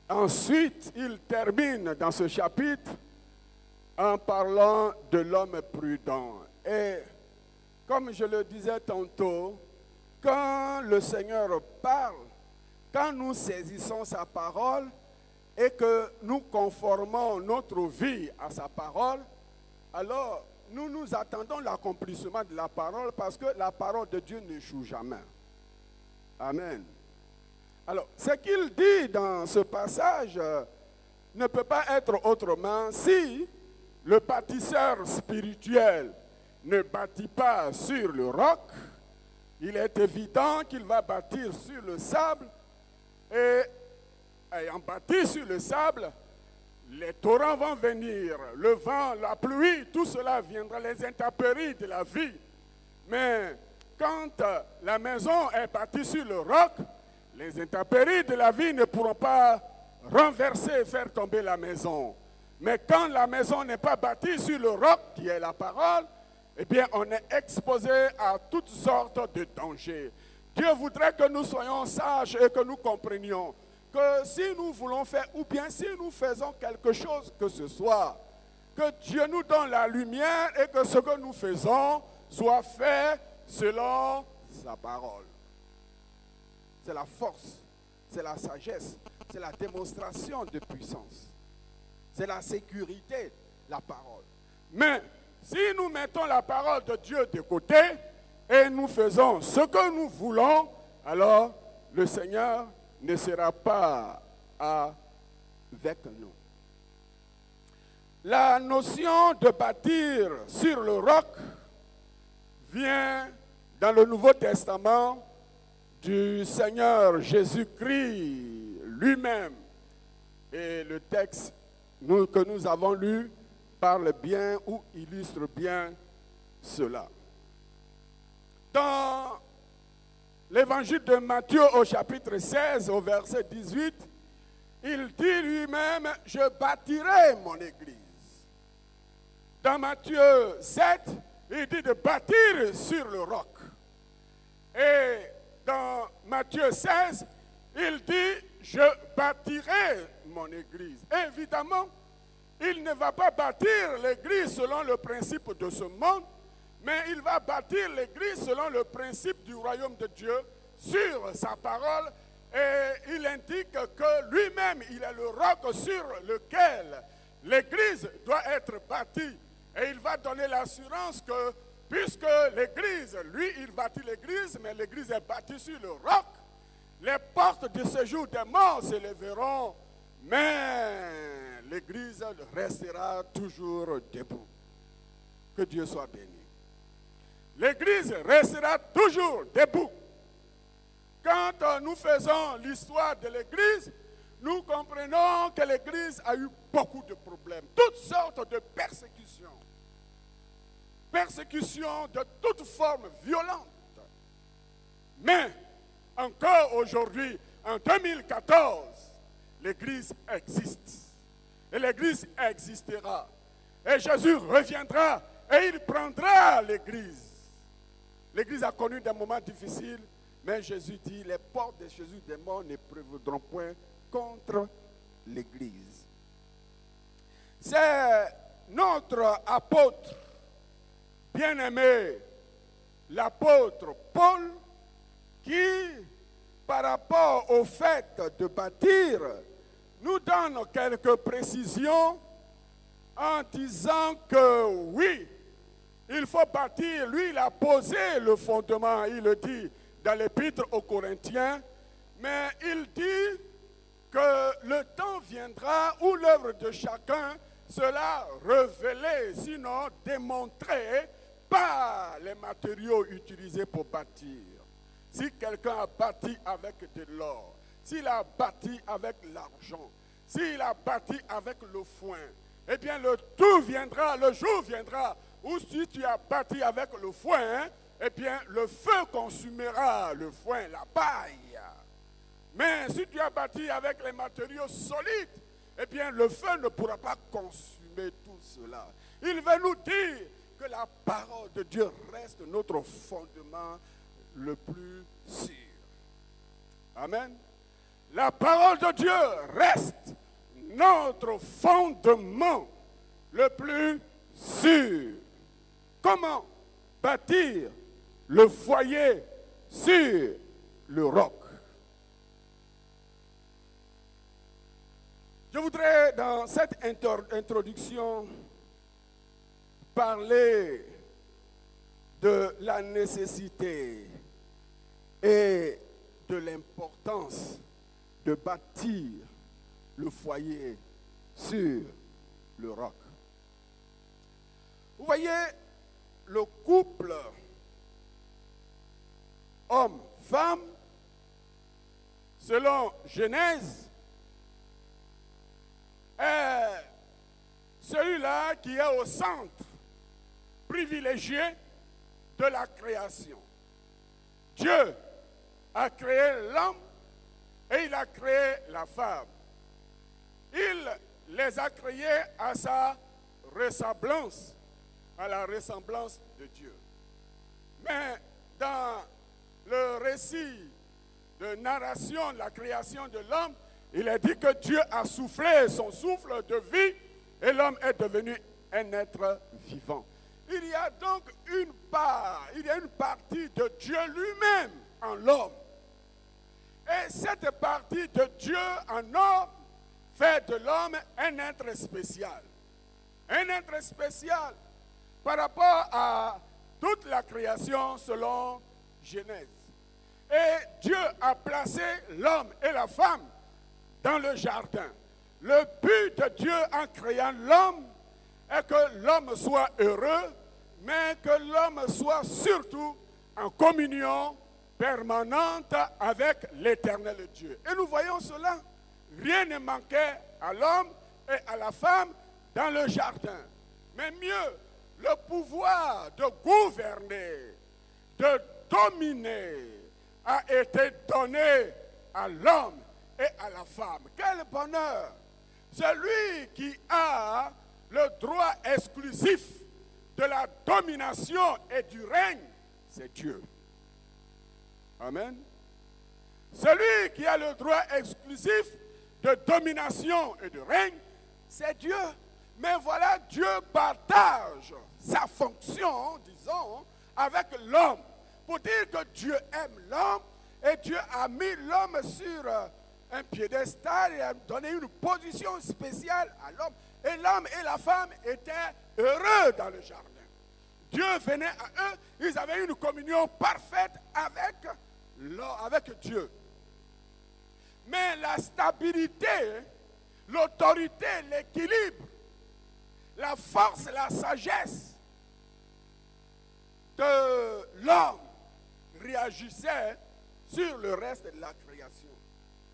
Ensuite, il termine dans ce chapitre en parlant de l'homme prudent. Et comme je le disais tantôt, quand le Seigneur parle, quand nous saisissons sa parole et que nous conformons notre vie à sa parole, alors nous attendons l'accomplissement de la parole parce que la parole de Dieu n'échoue jamais. Amen. Alors, ce qu'il dit dans ce passage ne peut pas être autrement si le bâtisseur spirituel ne bâtit pas sur le roc. Il est évident qu'il va bâtir sur le sable et ayant bâti sur le sable, les torrents vont venir, le vent, la pluie, tout cela viendra, les intempéries de la vie. Mais quand la maison est bâtie sur le roc, les intempéries de la vie ne pourront pas renverser et faire tomber la maison. Mais quand la maison n'est pas bâtie sur le roc, qui est la parole, eh bien, on est exposé à toutes sortes de dangers. Dieu voudrait que nous soyons sages et que nous comprenions que si nous voulons faire, ou bien si nous faisons quelque chose que ce soit, que Dieu nous donne la lumière et que ce que nous faisons soit fait selon sa parole. C'est la force, c'est la sagesse, c'est la démonstration de puissance. C'est la sécurité, la parole. Mais si nous mettons la parole de Dieu de côté et nous faisons ce que nous voulons, alors le Seigneur ne sera pas avec nous. La notion de bâtir sur le roc vient dans le Nouveau Testament du Seigneur Jésus-Christ lui-même. Et le texte que nous avons lu parle bien ou illustre bien cela. Dans l'évangile de Matthieu au chapitre 16, au verset 18, il dit lui-même, « Je bâtirai mon église ». Dans Matthieu 7, il dit de bâtir sur le roc. Et dans Matthieu 16, il dit, « Je bâtirai mon église ». Évidemment, il ne va pas bâtir l'église selon le principe de ce monde, mais il va bâtir l'église selon le principe du royaume de Dieu sur sa parole. Et il indique que lui-même, il est le roc sur lequel l'église doit être bâtie. Et il va donner l'assurance que, puisque l'église, lui, il bâtit l'église, mais l'église est bâtie sur le roc, les portes du séjour des morts s'élèveront, mais l'église restera toujours debout. Que Dieu soit béni. L'église restera toujours debout. Quand nous faisons l'histoire de l'église, nous comprenons que l'église a eu beaucoup de problèmes, toutes sortes de persécutions. Persécutions de toute forme violente. Mais encore aujourd'hui, en 2014, l'église existe. Et l'église existera. Et Jésus reviendra et il prendra l'église. L'église a connu des moments difficiles, mais Jésus dit, les portes de Jésus des morts ne prévaudront point contre l'église. C'est notre apôtre bien-aimé, l'apôtre Paul, qui, par rapport au fait de bâtir, nous donne quelques précisions en disant que oui, il faut bâtir. Lui, il a posé le fondement, il le dit dans l'épître aux Corinthiens, mais il dit que le temps viendra où l'œuvre de chacun sera révélée, sinon démontrée par les matériaux utilisés pour bâtir. Si quelqu'un a bâti avec de l'or, s'il a bâti avec l'argent, s'il a bâti avec le foin, eh bien le tout viendra, le jour viendra où si tu as bâti avec le foin, eh bien le feu consumera le foin, la paille. Mais si tu as bâti avec les matériaux solides, eh bien le feu ne pourra pas consumer tout cela. Il veut nous dire que la parole de Dieu reste notre fondement le plus sûr. Amen. La parole de Dieu reste notre fondement le plus sûr. Comment bâtir le foyer sur le roc? Je voudrais, dans cette introduction, parler de la nécessité et de l'importance de bâtir le foyer sur le roc. Vous voyez, le couple homme-femme, selon Genèse, est celui-là qui est au centre privilégié de la création. Dieu a créé l'homme et il a créé la femme. Il les a créés à sa ressemblance, à la ressemblance de Dieu. Mais dans le récit de narration de la création de l'homme, il est dit que Dieu a soufflé son souffle de vie et l'homme est devenu un être vivant. Il y a donc une part, il y a une partie de Dieu lui-même en l'homme. Et cette partie de Dieu en homme fait de l'homme un être spécial. Un être spécial par rapport à toute la création selon Genèse. Et Dieu a placé l'homme et la femme dans le jardin. Le but de Dieu en créant l'homme est que l'homme soit heureux, mais que l'homme soit surtout en communion permanente avec l'Éternel Dieu. Et nous voyons cela. Rien ne manquait à l'homme et à la femme dans le jardin. Mais mieux, le pouvoir de gouverner, de dominer a été donné à l'homme et à la femme. Quel bonheur! Celui qui a le droit exclusif de la domination et du règne, c'est Dieu. Amen. Celui qui a le droit exclusif de domination et de règne, c'est Dieu. Mais voilà, Dieu partage sa fonction, disons, avec l'homme. Pour dire que Dieu aime l'homme et Dieu a mis l'homme sur un piédestal et a donné une position spéciale à l'homme. Et l'homme et la femme étaient heureux dans le jardin. Dieu venait à eux, ils avaient une communion parfaite avec Dieu. Mais la stabilité, l'autorité, l'équilibre, la force, la sagesse de l'homme réagissait sur le reste de la création.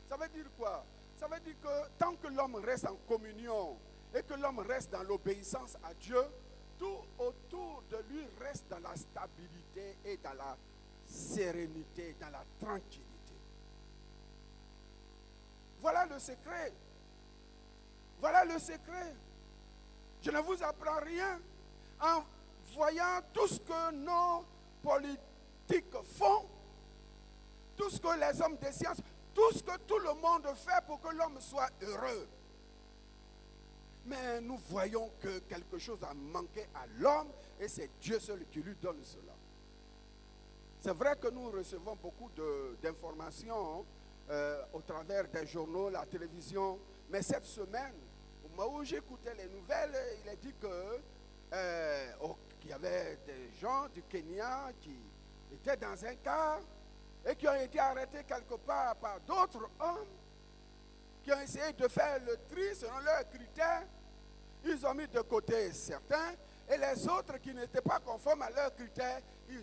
Ça veut dire quoi? Ça veut dire que tant que l'homme reste en communion et que l'homme reste dans l'obéissance à Dieu, tout autour de lui reste dans la stabilité et dans la sérénité, dans la tranquillité. Voilà le secret. Voilà le secret. Je ne vous apprends rien en voyant tout ce que nos politiques font, tout ce que les hommes des sciences, tout ce que tout le monde fait pour que l'homme soit heureux. Mais nous voyons que quelque chose a manqué à l'homme et c'est Dieu seul qui lui donne cela. C'est vrai que nous recevons beaucoup d'informations au travers des journaux, la télévision, mais cette semaine, au moment où j'écoutais les nouvelles, il est dit qu'il y avait des gens du Kenya qui étaient dans un car et qui ont été arrêtés quelque part par d'autres hommes qui ont essayé de faire le tri selon leurs critères. Ils ont mis de côté certains et les autres qui n'étaient pas conformes à leurs critères, ils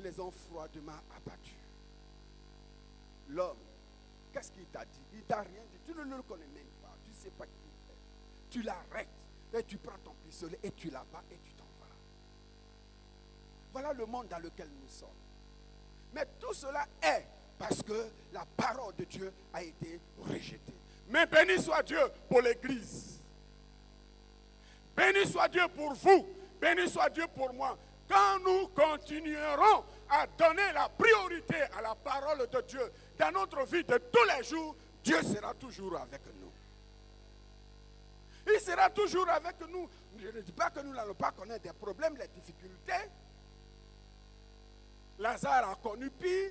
les ont froidement abattus. L'homme, qu'est-ce qu'il t'a dit? Il t'a rien dit. Tu ne le connais même pas. Tu ne sais pas qui il est. Tu l'arrêtes et tu prends ton pistolet et tu l'abats et tu t'en vas. Voilà le monde dans lequel nous sommes. Mais tout cela est parce que la parole de Dieu a été rejetée. Mais béni soit Dieu pour l'Église. Béni soit Dieu pour vous. Béni soit Dieu pour moi. Quand nous continuerons à donner la priorité à la parole de Dieu dans notre vie de tous les jours, Dieu sera toujours avec nous. Il sera toujours avec nous. Je ne dis pas que nous n'allons pas connaître des problèmes, des difficultés. Lazare a connu pire,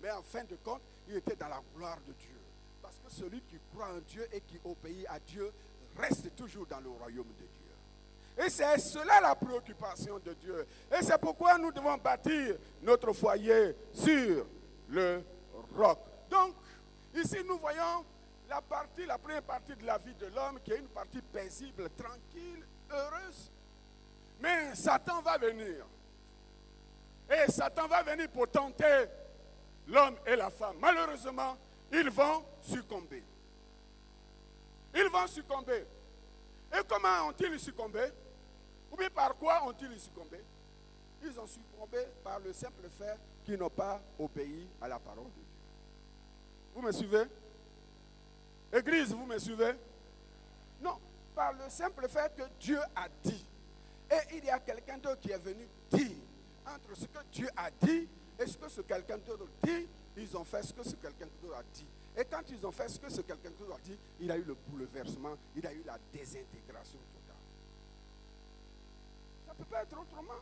mais en fin de compte, il était dans la gloire de Dieu. Parce que celui qui croit en Dieu et qui obéit à Dieu reste toujours dans le royaume de Dieu. Et c'est cela la préoccupation de Dieu. Et c'est pourquoi nous devons bâtir notre foyer sur le roc. Donc, ici nous voyons la première partie de la vie de l'homme qui est une partie paisible, tranquille, heureuse. Mais Satan va venir. Et Satan va venir pour tenter l'homme et la femme. Malheureusement, ils vont succomber. Ils vont succomber. Et comment ont-ils succombé? Ou bien par quoi ont-ils succombé? Ils ont succombé par le simple fait qu'ils n'ont pas obéi à la parole de Dieu. Vous me suivez? Église, vous me suivez? Non, par le simple fait que Dieu a dit. Et il y a quelqu'un d'autre qui est venu dire. Entre ce que Dieu a dit et ce que ce quelqu'un d'autre dit, ils ont fait ce que ce quelqu'un d'autre a dit. Et quand ils ont fait ce que ce quelqu'un d'autre a dit, il a eu le bouleversement, il a eu la désintégration totale. Ça ne peut pas être autrement.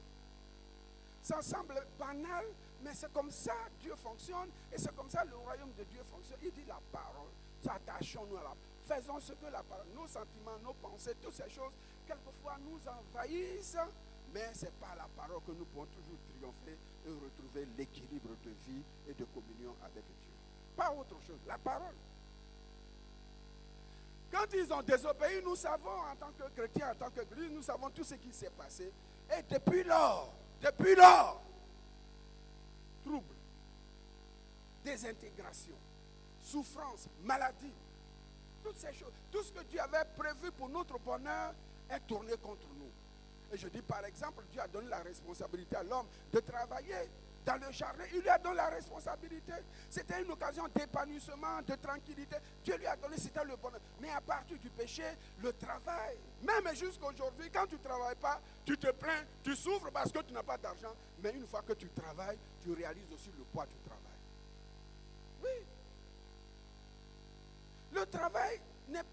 Ça semble banal, mais c'est comme ça Dieu fonctionne et c'est comme ça le royaume de Dieu fonctionne. Il dit la parole. Attachons-nous à la parole. Faisons ce que la parole, nos sentiments, nos pensées, toutes ces choses, quelquefois nous envahissent, mais ce n'est pas la parole que nous pouvons toujours triompher et retrouver l'équilibre de vie et de communion avec Dieu. Pas autre chose, la parole. Quand ils ont désobéi, nous savons en tant que chrétiens, en tant qu'église, nous savons tout ce qui s'est passé. Et depuis lors, trouble, désintégration, souffrance, maladie, toutes ces choses, tout ce que Dieu avait prévu pour notre bonheur est tourné contre nous. Et je dis par exemple, Dieu a donné la responsabilité à l'homme de travailler dans le jardin. Il lui a donné la responsabilité. C'était une occasion d'épanouissement, de tranquillité. Dieu lui a donné, c'était le bonheur. Mais à partir du péché, le travail, même jusqu'à aujourd'hui, quand tu ne travailles pas, tu te plains, tu souffres parce que tu n'as pas d'argent. Mais une fois que tu travailles, tu réalises aussi le poids du travail. Oui. Le travail n'est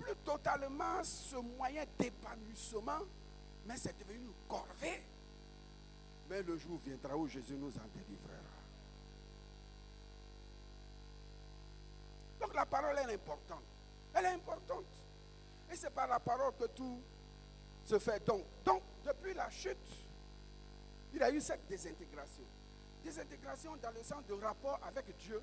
plus totalement ce moyen d'épanouissement, mais c'est devenu une corvée. Mais le jour viendra où Jésus nous en délivrera. Donc la parole est importante. Elle est importante. Et c'est par la parole que tout se fait. Donc depuis la chute, il y a eu cette désintégration. Désintégration dans le sens de rapport avec Dieu.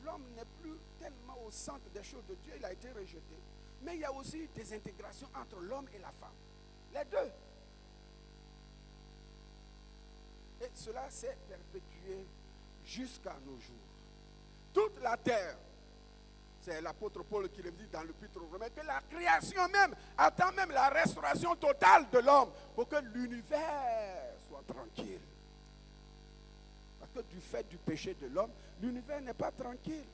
L'homme n'est plus tellement au centre des choses de Dieu, il a été rejeté. Mais il y a aussi des intégrations entre l'homme et la femme. Les deux. Et cela s'est perpétué jusqu'à nos jours. Toute la terre, c'est l'apôtre Paul qui le dit dans l'Épître aux Romains, que la création même attend même la restauration totale de l'homme pour que l'univers soit tranquille. Parce que du fait du péché de l'homme, l'univers n'est pas tranquille.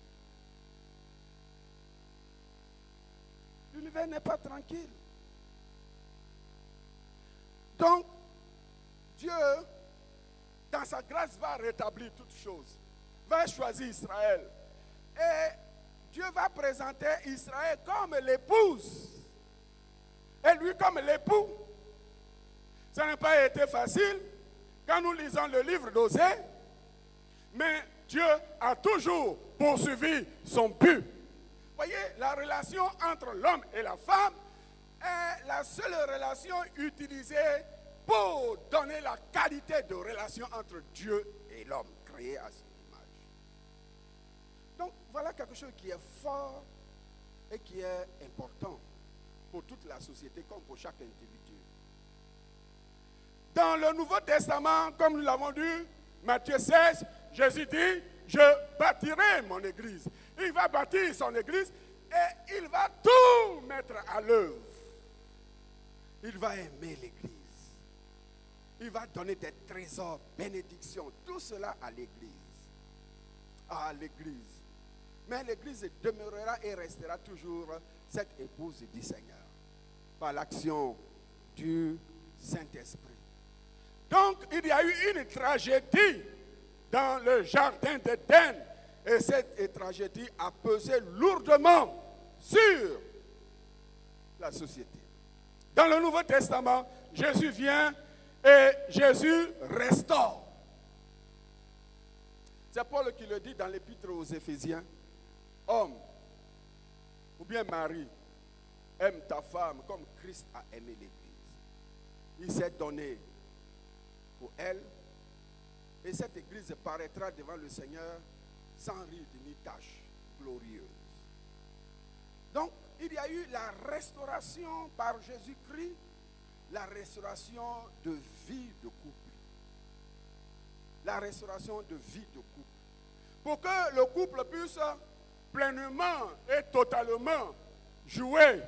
L'univers n'est pas tranquille. Donc, Dieu, dans sa grâce, va rétablir toutes choses. Va choisir Israël. Et Dieu va présenter Israël comme l'épouse. Et lui comme l'époux. Ça n'a pas été facile. Quand nous lisons le livre d'Osée, mais Dieu a toujours poursuivi son but. Voyez, la relation entre l'homme et la femme est la seule relation utilisée pour donner la qualité de relation entre Dieu et l'homme, créé à son image. Donc, voilà quelque chose qui est fort et qui est important pour toute la société comme pour chaque individu. Dans le Nouveau Testament, comme nous l'avons lu, Matthieu 16, Jésus dit, je bâtirai mon église. Il va bâtir son église et il va tout mettre à l'œuvre. Il va aimer l'église. Il va donner des trésors, bénédictions, tout cela à l'église. À l'église. Mais l'église demeurera et restera toujours cette épouse du Seigneur. Par l'action du Saint-Esprit. Donc, il y a eu une tragédie dans le jardin d'Éden. Et cette tragédie a pesé lourdement sur la société. Dans le Nouveau Testament, Jésus vient et Jésus restaure. C'est Paul qui le dit dans l'Épître aux Éphésiens. Homme, ou bien mari, aime ta femme comme Christ a aimé l'Église. Il s'est donné pour elle. Et cette Église paraîtra devant le Seigneur sans ride ni tache, glorieuse. Donc, il y a eu la restauration par Jésus-Christ, la restauration de vie de couple. La restauration de vie de couple. Pour que le couple puisse pleinement et totalement jouer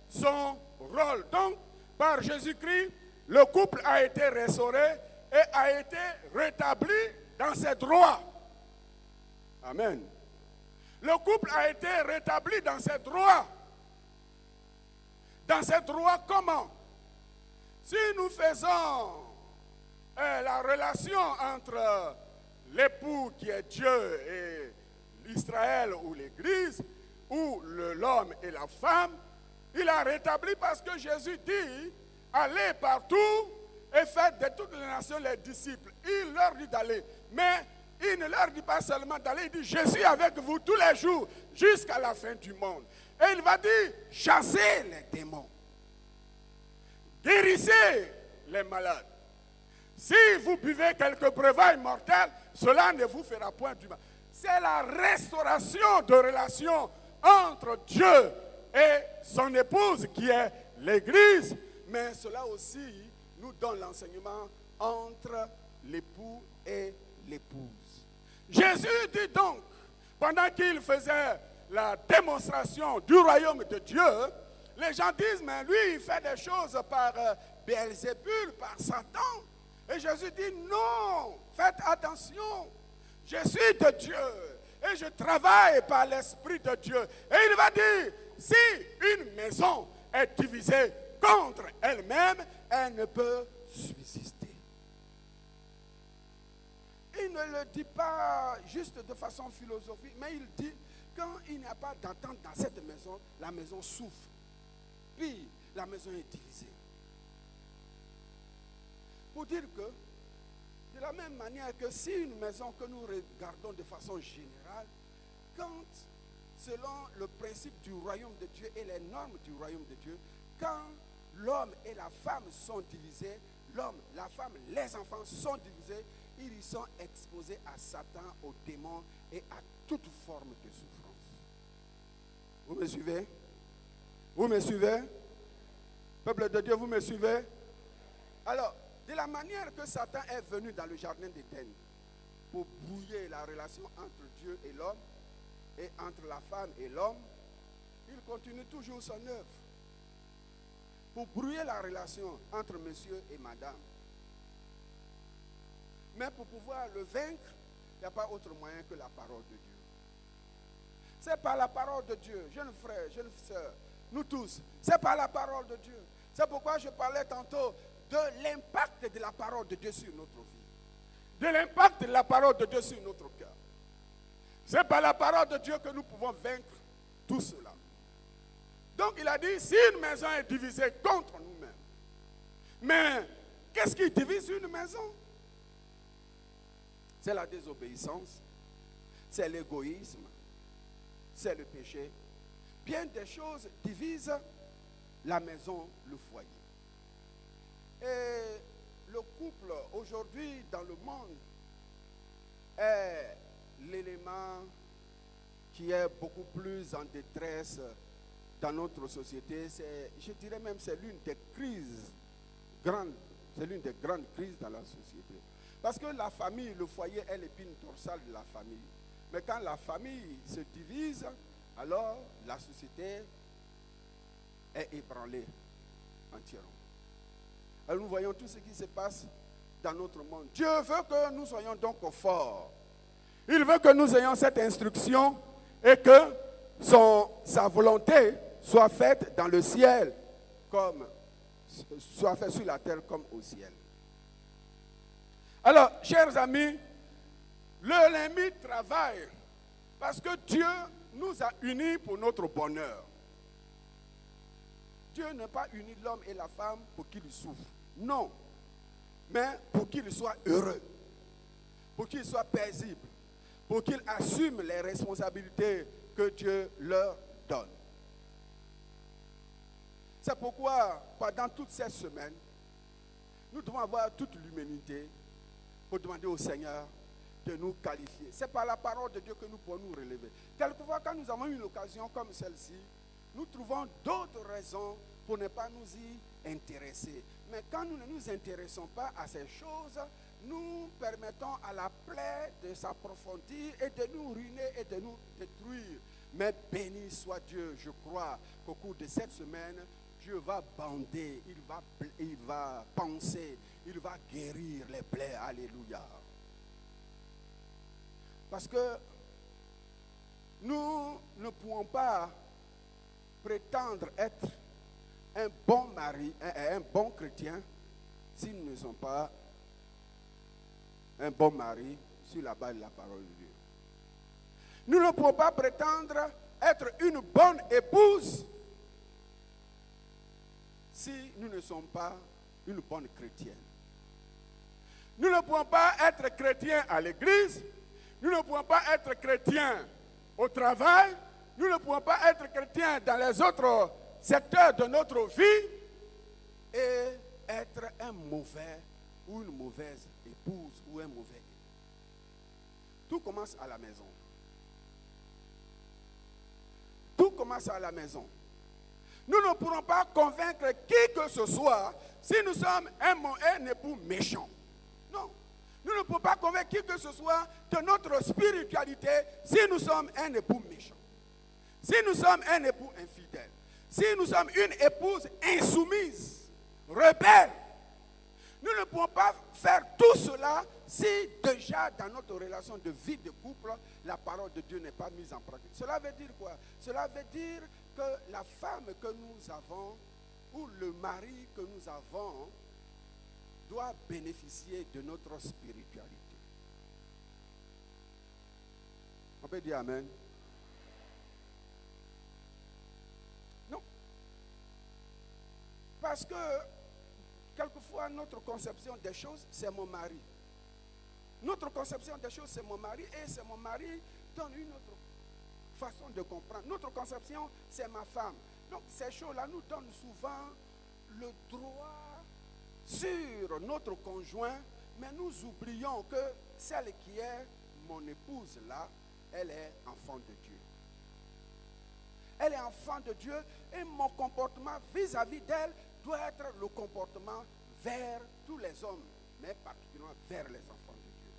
son rôle. Donc, par Jésus-Christ, le couple a été restauré et a été rétabli dans ses droits. Amen. Le couple a été rétabli dans ses droits. Dans ses droits comment? Si nous faisons la relation entre l'époux qui est Dieu et l'Israël ou l'Église, ou l'homme et la femme, il a rétabli parce que Jésus dit, allez partout et faites de toutes les nations les disciples. Il leur dit d'aller, mais il ne leur dit pas seulement d'aller, il dit, je suis avec vous tous les jours jusqu'à la fin du monde. Et il va dire, chassez les démons, guérissez les malades. Si vous buvez quelques breuvages mortels, cela ne vous fera point du mal. C'est la restauration de relations entre Dieu et son épouse qui est l'Église. Mais cela aussi nous donne l'enseignement entre l'époux et l'épouse. Jésus dit donc, pendant qu'il faisait la démonstration du royaume de Dieu, les gens disent, mais lui, il fait des choses par Beelzébul, par Satan. Et Jésus dit, non, faites attention, je suis de Dieu et je travaille par l'Esprit de Dieu. Et il va dire, si une maison est divisée contre elle-même, elle ne peut subsister. Il ne le dit pas juste de façon philosophique, mais il dit, quand il n'y a pas d'entente dans cette maison, la maison souffre. Puis, la maison est divisée. Pour dire que, de la même manière que si une maison que nous regardons de façon générale, quand, selon le principe du royaume de Dieu et les normes du royaume de Dieu, quand l'homme et la femme sont divisés, l'homme, la femme, les enfants sont divisés, ils y sont exposés à Satan, aux démons et à toute forme de souffrance. Vous me suivez? Vous me suivez? Peuple de Dieu, vous me suivez? Alors, de la manière que Satan est venu dans le jardin d'Éden pour brouiller la relation entre Dieu et l'homme et entre la femme et l'homme, il continue toujours son œuvre pour brouiller la relation entre monsieur et madame. Mais pour pouvoir le vaincre, il n'y a pas autre moyen que la parole de Dieu. C'est par la parole de Dieu, jeunes frères, jeunes sœurs, nous tous, c'est par la parole de Dieu. C'est pourquoi je parlais tantôt de l'impact de la parole de Dieu sur notre vie, de l'impact de la parole de Dieu sur notre cœur. C'est par la parole de Dieu que nous pouvons vaincre tout cela. Donc il a dit, si une maison est divisée contre nous-mêmes, mais qu'est-ce qui divise une maison? C'est la désobéissance, c'est l'égoïsme, c'est le péché. Bien des choses divisent la maison, le foyer. Et le couple aujourd'hui dans le monde est l'élément qui est beaucoup plus en détresse dans notre société. Je dirais même c'est l'une des crises grandes, c'est l'une des grandes crises dans la société. Parce que la famille, le foyer est l'épine dorsale de la famille. Mais quand la famille se divise, alors la société est ébranlée entièrement. Alors nous voyons tout ce qui se passe dans notre monde. Dieu veut que nous soyons donc forts. Il veut que nous ayons cette instruction et que sa volonté soit faite dans le ciel, comme soit faite sur la terre comme au ciel. Alors, chers amis, l'ennemi travaille parce que Dieu nous a unis pour notre bonheur. Dieu n'a pas uni l'homme et la femme pour qu'ils souffrent. Non. Mais pour qu'ils soient heureux. Pour qu'ils soient paisibles. Pour qu'ils assument les responsabilités que Dieu leur donne. C'est pourquoi, pendant toute cette semaine, nous devons avoir toute l'humanité pour demander au Seigneur de nous qualifier. C'est par la parole de Dieu que nous pouvons nous relever. Quelquefois, quand nous avons une occasion comme celle-ci, nous trouvons d'autres raisons pour ne pas nous y intéresser. Mais quand nous ne nous intéressons pas à ces choses, nous permettons à la plaie de s'approfondir et de nous ruiner et de nous détruire. Mais béni soit Dieu, je crois qu'au cours de cette semaine, Dieu va bander, il va penser, il va guérir les plaies. Alléluia. Parce que nous ne pouvons pas prétendre être un bon mari, un bon chrétien, si nous ne sommes pas un bon mari sur la base de la parole de Dieu. Nous ne pouvons pas prétendre être une bonne épouse si nous ne sommes pas une bonne chrétienne. Nous ne pouvons pas être chrétiens à l'église, nous ne pouvons pas être chrétiens au travail, nous ne pouvons pas être chrétiens dans les autres secteurs de notre vie et être un mauvais ou une mauvaise épouse ou un mauvais époux. Tout commence à la maison. Tout commence à la maison. Nous ne pourrons pas convaincre qui que ce soit si nous sommes un époux méchant. Non. Nous ne pouvons pas convaincre qui que ce soit de notre spiritualité si nous sommes un époux méchant. Si nous sommes un époux infidèle. Si nous sommes une épouse insoumise, rebelle. Nous ne pouvons pas faire tout cela si déjà dans notre relation de vie de couple, la parole de Dieu n'est pas mise en pratique. Cela veut dire quoi? Cela veut dire que la femme que nous avons ou le mari que nous avons doit bénéficier de notre spiritualité. On peut dire amen? Non. Parce que quelquefois notre conception des choses, c'est mon mari. Notre conception des choses, c'est mon mari et c'est mon mari donne une autre façon de comprendre. Notre conception, c'est ma femme. Donc ces choses-là nous donnent souvent le droit sur notre conjoint, mais nous oublions que celle qui est mon épouse là, elle est enfant de Dieu. Elle est enfant de Dieu et mon comportement vis-à-vis d'elle doit être le comportement vers tous les hommes, mais particulièrement vers les enfants de Dieu.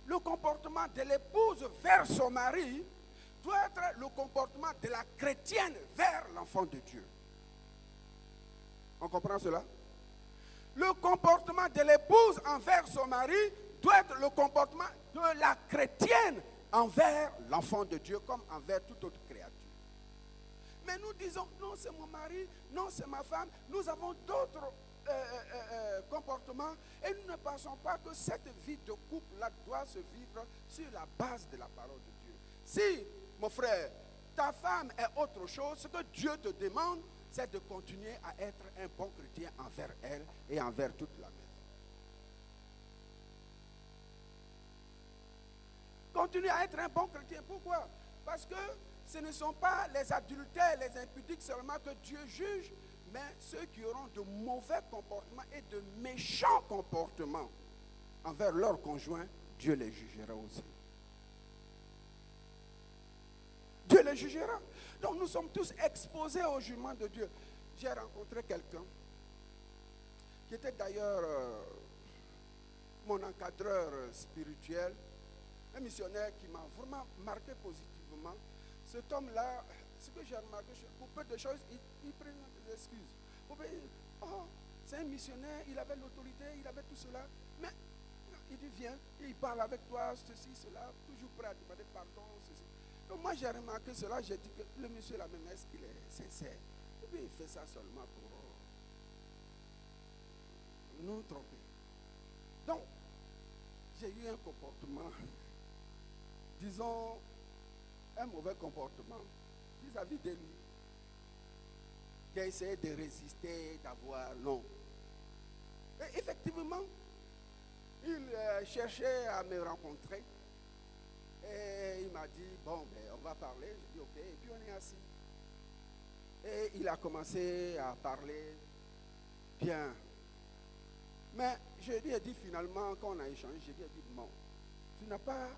Le comportement de l'épouse vers son mari doit être le comportement de la chrétienne vers l'enfant de Dieu. On comprend cela? Le comportement de l'épouse envers son mari doit être le comportement de la chrétienne envers l'enfant de Dieu comme envers toute autre créature. Mais nous disons, non, c'est mon mari, non, c'est ma femme. Nous avons d'autres comportements et nous ne pensons pas que cette vie de couple-là doit se vivre sur la base de la parole de Dieu. Si, mon frère, ta femme est autre chose, ce que Dieu te demande, c'est de continuer à être un bon chrétien envers elle et envers toute la maison. Continuer à être un bon chrétien. Pourquoi? Parce que ce ne sont pas les adultères, les impudiques seulement que Dieu juge, mais ceux qui auront de mauvais comportements et de méchants comportements envers leurs conjoints, Dieu les jugera aussi. Dieu les jugera. Donc nous sommes tous exposés au jugement de Dieu. J'ai rencontré quelqu'un qui était d'ailleurs mon encadreur spirituel, un missionnaire qui m'a vraiment marqué positivement. Cet homme-là, ce que j'ai remarqué, pour peu de choses, il présente des excuses. Oh, c'est un missionnaire, il avait l'autorité, il avait tout cela, mais il dit viens, il parle avec toi, ceci, cela, toujours prêt à demander pardon, ceci. Donc moi j'ai remarqué cela, j'ai dit que le monsieur là même, est-ce qu'il est sincère? Et puis il fait ça seulement pour nous tromper. Donc, j'ai eu un comportement, disons, un mauvais comportement vis-à-vis de lui. J'ai essayé de résister, d'avoir non. Et effectivement, il cherchait à me rencontrer. Et il m'a dit, bon, ben, on va parler. J'ai dit, ok. Et puis on est assis. Et il a commencé à parler bien. Mais je lui ai dit finalement, quand on a échangé, je lui ai dit, bon, tu n'as pas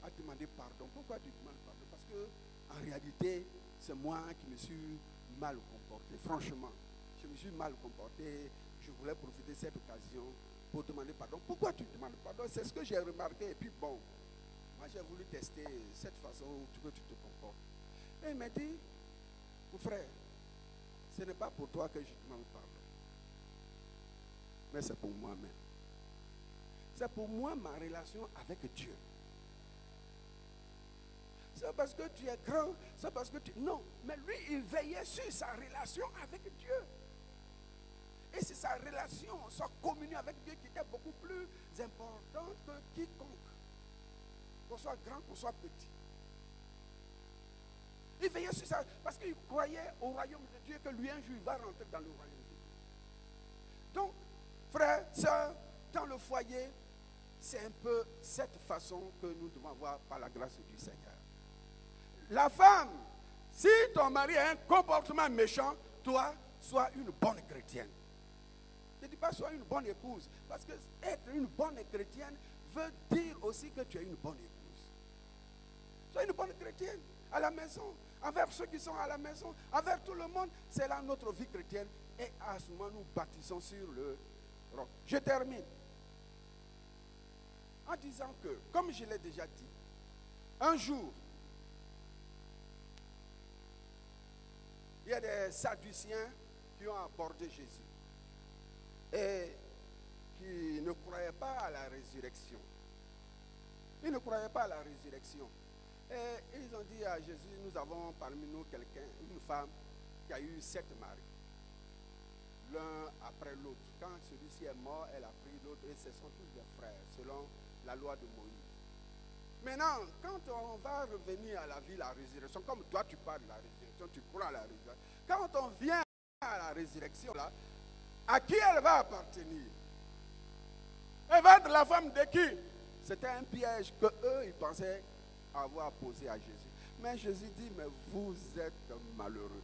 à demander pardon. Pourquoi tu demandes pardon? Parce que en réalité, c'est moi qui me suis mal comporté. Franchement, je me suis mal comporté. Je voulais profiter de cette occasion pour demander pardon. Pourquoi tu demandes pardon? C'est ce que j'ai remarqué. Et puis bon, moi j'ai voulu tester cette façon que tu te comportes. Et il m'a dit, mon frère, ce n'est pas pour toi que je demande pardon. Mais c'est pour moi-même. C'est pour moi ma relation avec Dieu. C'est parce que tu es grand, c'est parce que tu... Non, mais lui, il veillait sur sa relation avec Dieu. Et c'est sa relation, sa communion avec Dieu qui était beaucoup plus importante que quiconque. Qu'on soit grand, qu'on soit petit. Il veillait sur ça parce qu'il croyait au royaume de Dieu, que lui un jour il va rentrer dans le royaume de Dieu. Donc, frères, sœurs, dans le foyer, c'est un peu cette façon que nous devons avoir par la grâce du Seigneur. La femme, si ton mari a un comportement méchant, toi, sois une bonne chrétienne. Ne dis pas sois une bonne épouse, parce que être une bonne chrétienne veut dire aussi que tu es une bonne épouse. Sois une bonne chrétienne à la maison, envers ceux qui sont à la maison, envers tout le monde. C'est là notre vie chrétienne. Et à ce moment, nous bâtissons sur le roc. Je termine en disant que, comme je l'ai déjà dit, un jour, il y a des Sadduciens qui ont abordé Jésus et qui ne croyaient pas à la résurrection. Ils ne croyaient pas à la résurrection. Et ils ont dit à Jésus, nous avons parmi nous quelqu'un, une femme qui a eu 7 maris, l'un après l'autre. Quand celui-ci est mort, elle a pris l'autre et ce sont tous des frères, selon la loi de Moïse. Maintenant, quand on va revenir à la vie, la résurrection, comme toi tu parles de la résurrection, tu crois à la résurrection. Quand on vient à la résurrection, là, à qui elle va appartenir? Elle va être la femme de qui? C'était un piège que eux, ils pensaient avoir posé à Jésus. Mais Jésus dit, mais vous êtes malheureux.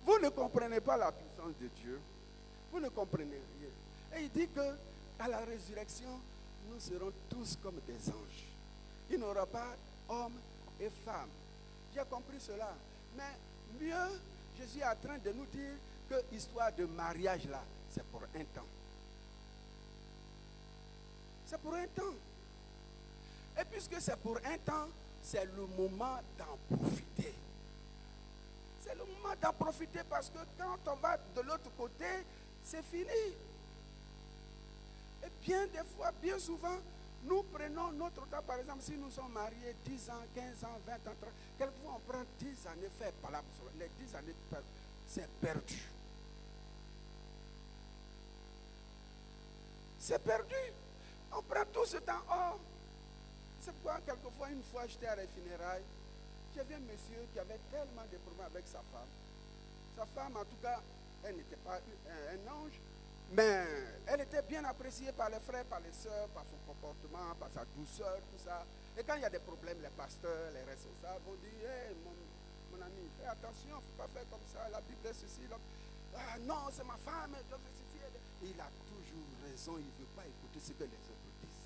Vous ne comprenez pas la puissance de Dieu. Vous ne comprenez rien. Et il dit que à la résurrection, nous serons tous comme des anges. Il n'y aura pas hommes et femmes. J'ai compris cela. Mais mieux, Jésus est en train de nous dire que l'histoire de mariage là, c'est pour un temps. C'est pour un temps. Et puisque c'est pour un temps, c'est le moment d'en profiter. C'est le moment d'en profiter parce que quand on va de l'autre côté, c'est fini. Et bien des fois, bien souvent, nous prenons notre temps. Par exemple, si nous sommes mariés 10 ans, 15 ans, 20 ans, 30 ans, quelquefois on prend 10 années, fait palabre. Les 10 années, c'est perdu. C'est perdu. On prend tout ce temps. Oh, c'est pourquoi quelquefois, une fois, j'étais à les funérailles. J'avais un monsieur qui avait tellement de problèmes avec sa femme. Sa femme, en tout cas, elle n'était pas un ange, mais elle était bien appréciée par les frères, par les sœurs, par son comportement, par sa douceur, tout ça. Et quand il y a des problèmes, les pasteurs, les responsables vont dire, hey, mon ami, fais attention, il ne faut pas faire comme ça, la Bible est ceci, là. Ah, non, c'est ma femme, je fais ceci. Et il a toujours raison, il ne veut pas écouter ce que les autres disent.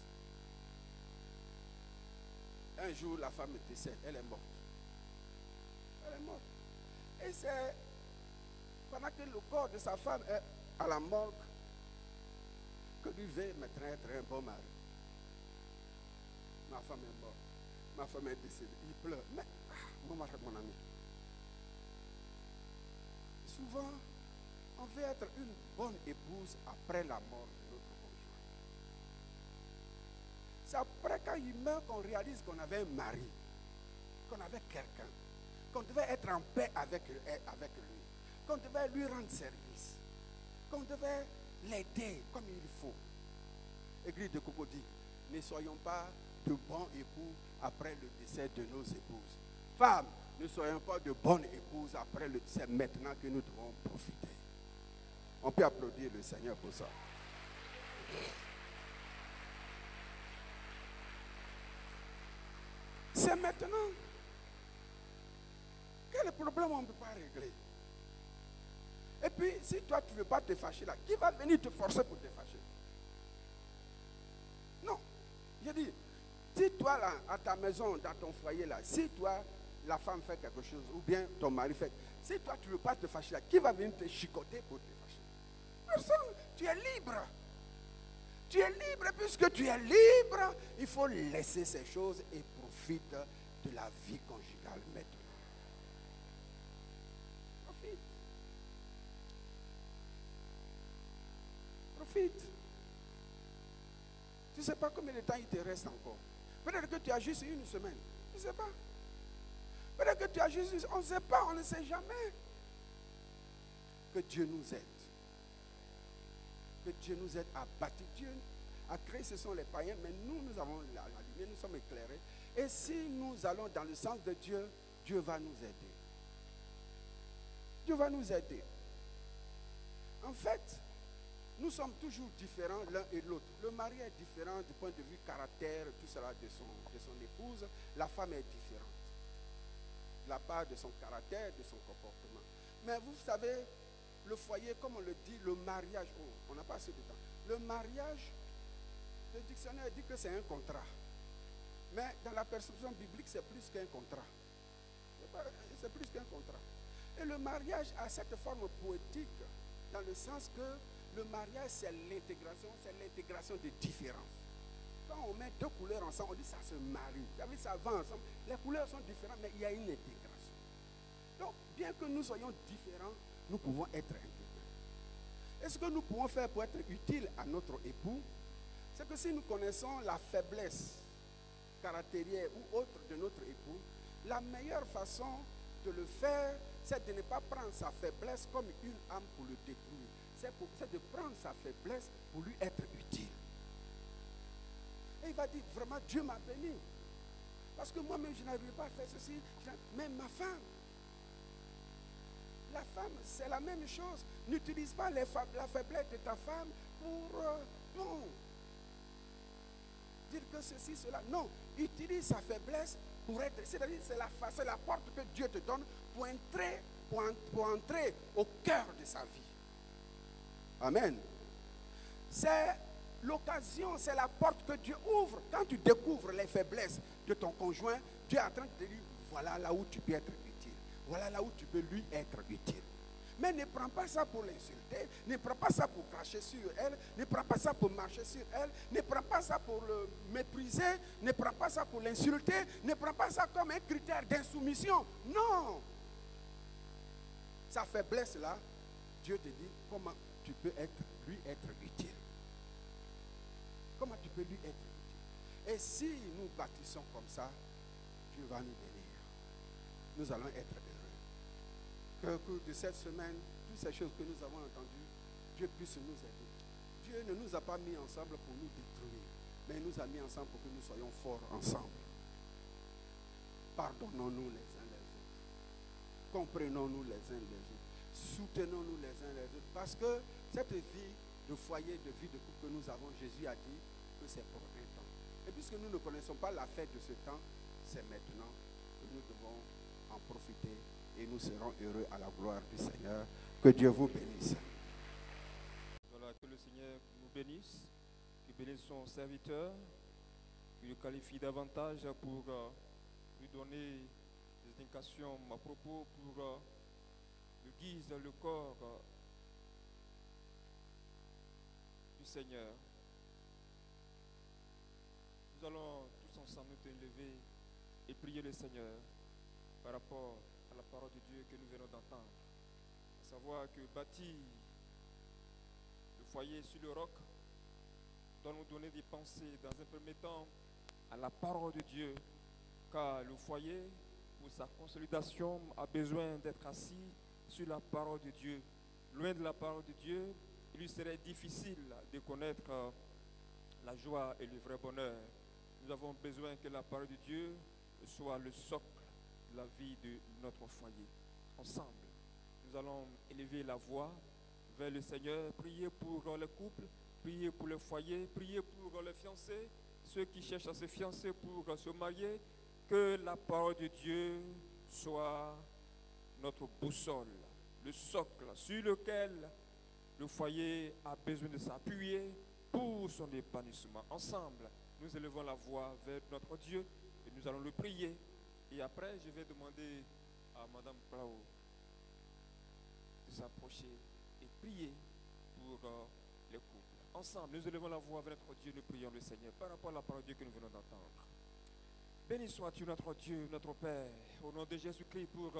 Un jour, la femme décède, elle est morte. Elle est morte. Et c'est pendant que le corps de sa femme est à la morgue que lui veut me traître un bon mari. Ma femme est morte. Ma femme est décédée. Il pleure. Mais, mon ami. Souvent, on veut être une bonne épouse après la mort de notre conjoint. C'est après quand il meurt qu'on réalise qu'on avait un mari, qu'on avait quelqu'un, qu'on devait être en paix avec lui, qu'on devait lui rendre service, qu'on devait l'aider comme il faut. Église de Cocody, ne soyons pas de bons époux après le décès de nos épouses. Femmes, ne soyons pas de bonnes épouses après le décès. Maintenant que nous devons profiter. On peut applaudir le Seigneur pour ça. C'est maintenant. Quelle problèmes, on ne peut pas régler. Et puis, si toi, tu ne veux pas te fâcher là, qui va venir te forcer pour te fâcher? Non. Je dis, si toi, là, à ta maison, dans ton foyer, là, si toi, la femme fait quelque chose, ou bien ton mari fait, si toi, tu ne veux pas te fâcher là, qui va venir te chicoter pour te fâcher? Personne. Tu es libre. Tu es libre, et puisque tu es libre, il faut laisser ces choses et profite de la vie conjugale maintenant. Profite. Profite. Tu ne sais pas combien de temps il te reste encore. Peut-être que tu as juste une semaine. Tu ne sais pas. Peut-être que tu as juste une... On ne sait pas, on ne sait jamais. Que Dieu nous aide. Que Dieu nous aide à bâtir. Dieu a créé, ce sont les païens, mais nous avons la lumière, nous sommes éclairés. Et si nous allons dans le sens de Dieu, Dieu va nous aider. Dieu va nous aider. En fait, nous sommes toujours différents l'un et l'autre. Le mari est différent du point de vue caractère, tout cela de son épouse. La femme est différente. De la part de son caractère, de son comportement. Mais vous savez, le foyer, comme on le dit, le mariage, on n'a pas assez de temps. Le mariage, le dictionnaire dit que c'est un contrat. Mais dans la perception biblique, c'est plus qu'un contrat. C'est plus qu'un contrat. Et le mariage a cette forme poétique, dans le sens que le mariage, c'est l'intégration des différences. Quand on met deux couleurs ensemble, on dit ça se marie. Vous savez, ça va ensemble. Les couleurs sont différentes, mais il y a une intégration. Donc, bien que nous soyons différents, nous pouvons être intégrés. Et ce que nous pouvons faire pour être utiles à notre époux, c'est que si nous connaissons la faiblesse caractérielle ou autre de notre époux, la meilleure façon de le faire, c'est de ne pas prendre sa faiblesse comme une âme pour le détruire. C'est de prendre sa faiblesse pour lui être utile. Et il va dire, vraiment, Dieu m'a béni. Parce que moi-même, je n'arrive pas à faire ceci. Mais ma femme, la femme, c'est la même chose. N'utilise pas la faiblesse de ta femme pour non, dire que ceci, cela. Non, utilise sa faiblesse pour être. C'est-à-dire, c'est la porte que Dieu te donne pour entrer au cœur de sa vie. Amen. C'est l'occasion, c'est la porte que Dieu ouvre. Quand tu découvres les faiblesses de ton conjoint, Dieu est en train de te dire, voilà là où tu peux être utile. Voilà là où tu peux lui être utile. Mais ne prends pas ça pour l'insulter, ne prends pas ça pour cracher sur elle, ne prends pas ça pour marcher sur elle, ne prends pas ça pour le mépriser, ne prends pas ça pour l'insulter, ne prends pas ça comme un critère d'insoumission. Non. Sa faiblesse là, Dieu te dit comment tu peux lui être utile. Comment tu peux lui être utile. Et si nous bâtissons comme ça, Dieu va nous bénir. Nous allons être heureux. Qu'au cours de cette semaine, toutes ces choses que nous avons entendues, Dieu puisse nous aider. Dieu ne nous a pas mis ensemble pour nous détruire, mais il nous a mis ensemble pour que nous soyons forts ensemble. Pardonnons-nous les uns les autres. Comprenons-nous les uns les autres. Soutenons-nous les uns les autres. Parce que cette vie de foyer, de vie de couple que nous avons, Jésus a dit que c'est pour un temps. Et puisque nous ne connaissons pas la fête de ce temps, c'est maintenant que nous devons en profiter et nous serons heureux à la gloire du Seigneur. Que Dieu vous bénisse. Voilà, que le Seigneur nous bénisse, qu'il bénisse son serviteur, qu'il le qualifie davantage pour lui donner des indications à propos, pour le guise, le corps du Seigneur. Nous allons tous ensemble nous élever et prier le Seigneur par rapport à la parole de Dieu que nous venons d'entendre. À savoir que bâtir le foyer sur le roc doit nous donner des pensées dans un premier temps à la parole de Dieu, car le foyer, pour sa consolidation, a besoin d'être assis sur la parole de Dieu. Loin de la parole de Dieu, il lui serait difficile de connaître la joie et le vrai bonheur. Nous avons besoin que la parole de Dieu soit le socle de la vie de notre foyer. Ensemble, nous allons élever la voix vers le Seigneur, prier pour les couples, prier pour le foyer, prier pour les fiancés, ceux qui cherchent à se fiancer pour se marier. Que la parole de Dieu soit notre boussole, le socle sur lequel le foyer a besoin de s'appuyer pour son épanouissement. Ensemble, nous élevons la voix vers notre Dieu et nous allons le prier. Et après, je vais demander à Madame Plao de s'approcher et prier pour les couples. Ensemble, nous élevons la voix vers notre Dieu, nous prions le Seigneur par rapport à la parole de Dieu que nous venons d'entendre. Béni sois-tu notre Dieu, notre Père, au nom de Jésus-Christ pour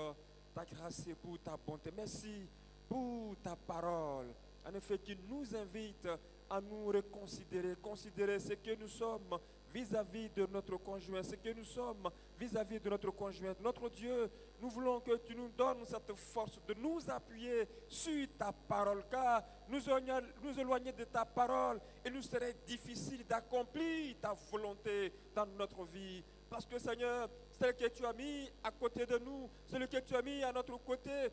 ta grâce et pour ta bonté. Merci pour ta parole, en effet, qui nous invite à nous reconsidérer, considérer ce que nous sommes vis-à-vis de notre conjoint, ce que nous sommes vis-à-vis de notre conjointe. Notre Dieu, nous voulons que tu nous donnes cette force de nous appuyer sur ta parole, car nous éloigner de ta parole, il nous serait difficile d'accomplir ta volonté dans notre vie. Parce que Seigneur, celle que tu as mis à côté de nous, celui que tu as mis à notre côté,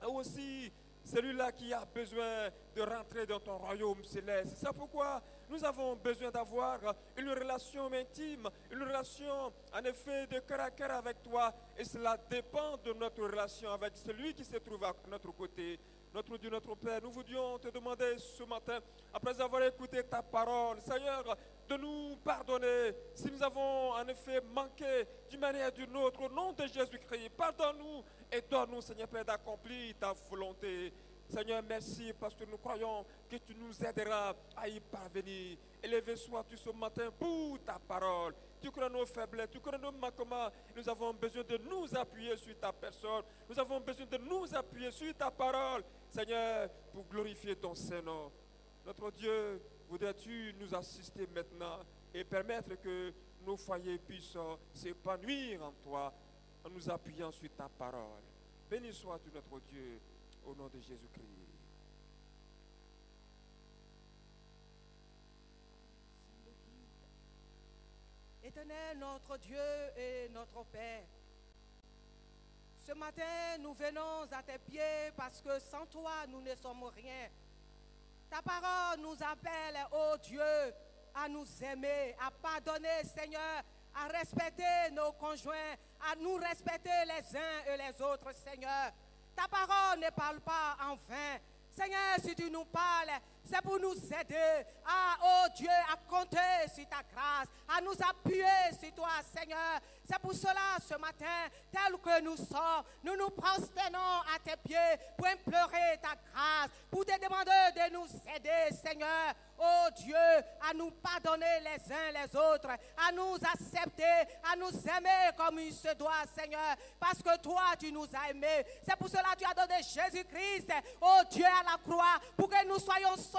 aussi celui-là qui a besoin de rentrer dans ton royaume céleste. C'est pourquoi nous avons besoin d'avoir une relation intime, une relation en effet de cœur à cœur avec toi. Et cela dépend de notre relation avec celui qui se trouve à notre côté. Notre Dieu, notre Père, nous voulions te demander ce matin, après avoir écouté ta parole, Seigneur, de nous pardonner si nous avons en effet manqué d'une manière ou d'une autre. Au nom de Jésus-Christ, pardonne-nous et donne-nous, Seigneur Père, d'accomplir ta volonté. Seigneur, merci parce que nous croyons que tu nous aideras à y parvenir. Élevé sois-tu ce matin pour ta parole. Tu connais nos faiblesses, tu connais nos manquements. Nous avons besoin de nous appuyer sur ta personne. Nous avons besoin de nous appuyer sur ta parole. Seigneur, pour glorifier ton Saint-Nom. Notre Dieu, voudrais-tu nous assister maintenant et permettre que nos foyers puissent s'épanouir en toi en nous appuyant sur ta parole. Béni sois-tu notre Dieu au nom de Jésus-Christ. Éternel notre Dieu et notre Père, ce matin nous venons à tes pieds parce que sans toi nous ne sommes rien. Ta parole nous appelle, ô Dieu, à nous aimer, à pardonner, Seigneur, à respecter nos conjoints, à nous respecter les uns et les autres, Seigneur. Ta parole ne parle pas en vain. Seigneur, si tu nous parles, c'est pour nous aider à, oh Dieu, à compter sur ta grâce, à nous appuyer sur toi, Seigneur. C'est pour cela, ce matin, tel que nous sommes, nous nous prosternons à tes pieds pour implorer ta grâce, pour te demander de nous aider, Seigneur. Oh Dieu, à nous pardonner les uns les autres, à nous accepter, à nous aimer comme il se doit, Seigneur, parce que toi, tu nous as aimés. C'est pour cela que tu as donné Jésus-Christ, oh Dieu, à la croix, pour que nous soyons sauvés.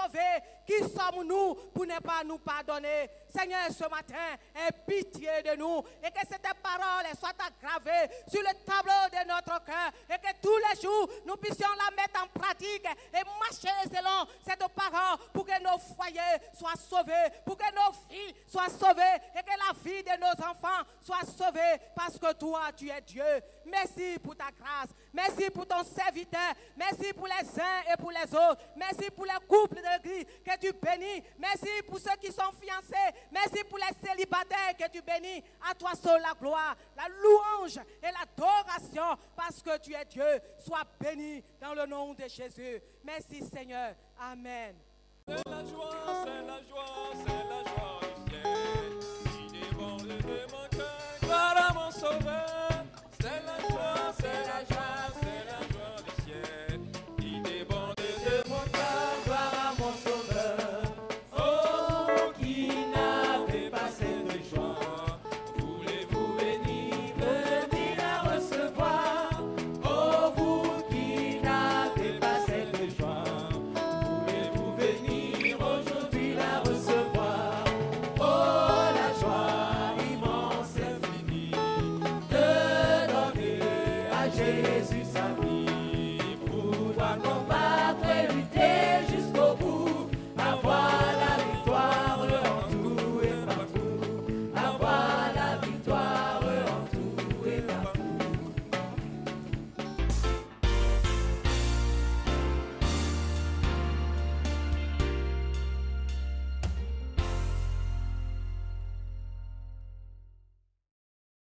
Qui sommes-nous pour ne pas nous pardonner? Seigneur, ce matin, aie pitié de nous et que cette parole soit aggravée sur le tableau de notre cœur et que tous les jours, nous puissions la mettre en pratique et marcher selon cette parole pour que nos foyers soient sauvés, pour que nos filles soient sauvées et que la vie de nos enfants soit sauvée parce que toi, tu es Dieu. Merci pour ta grâce. Merci pour ton serviteur. Merci pour les uns et pour les autres. Merci pour les couples de l'église que tu bénis. Merci pour ceux qui sont fiancés. Merci pour les célibataires que tu bénis. À toi seul la gloire, la louange et l'adoration parce que tu es Dieu. Sois béni dans le nom de Jésus. Merci Seigneur. Amen. C'est la joie, c'est la joie,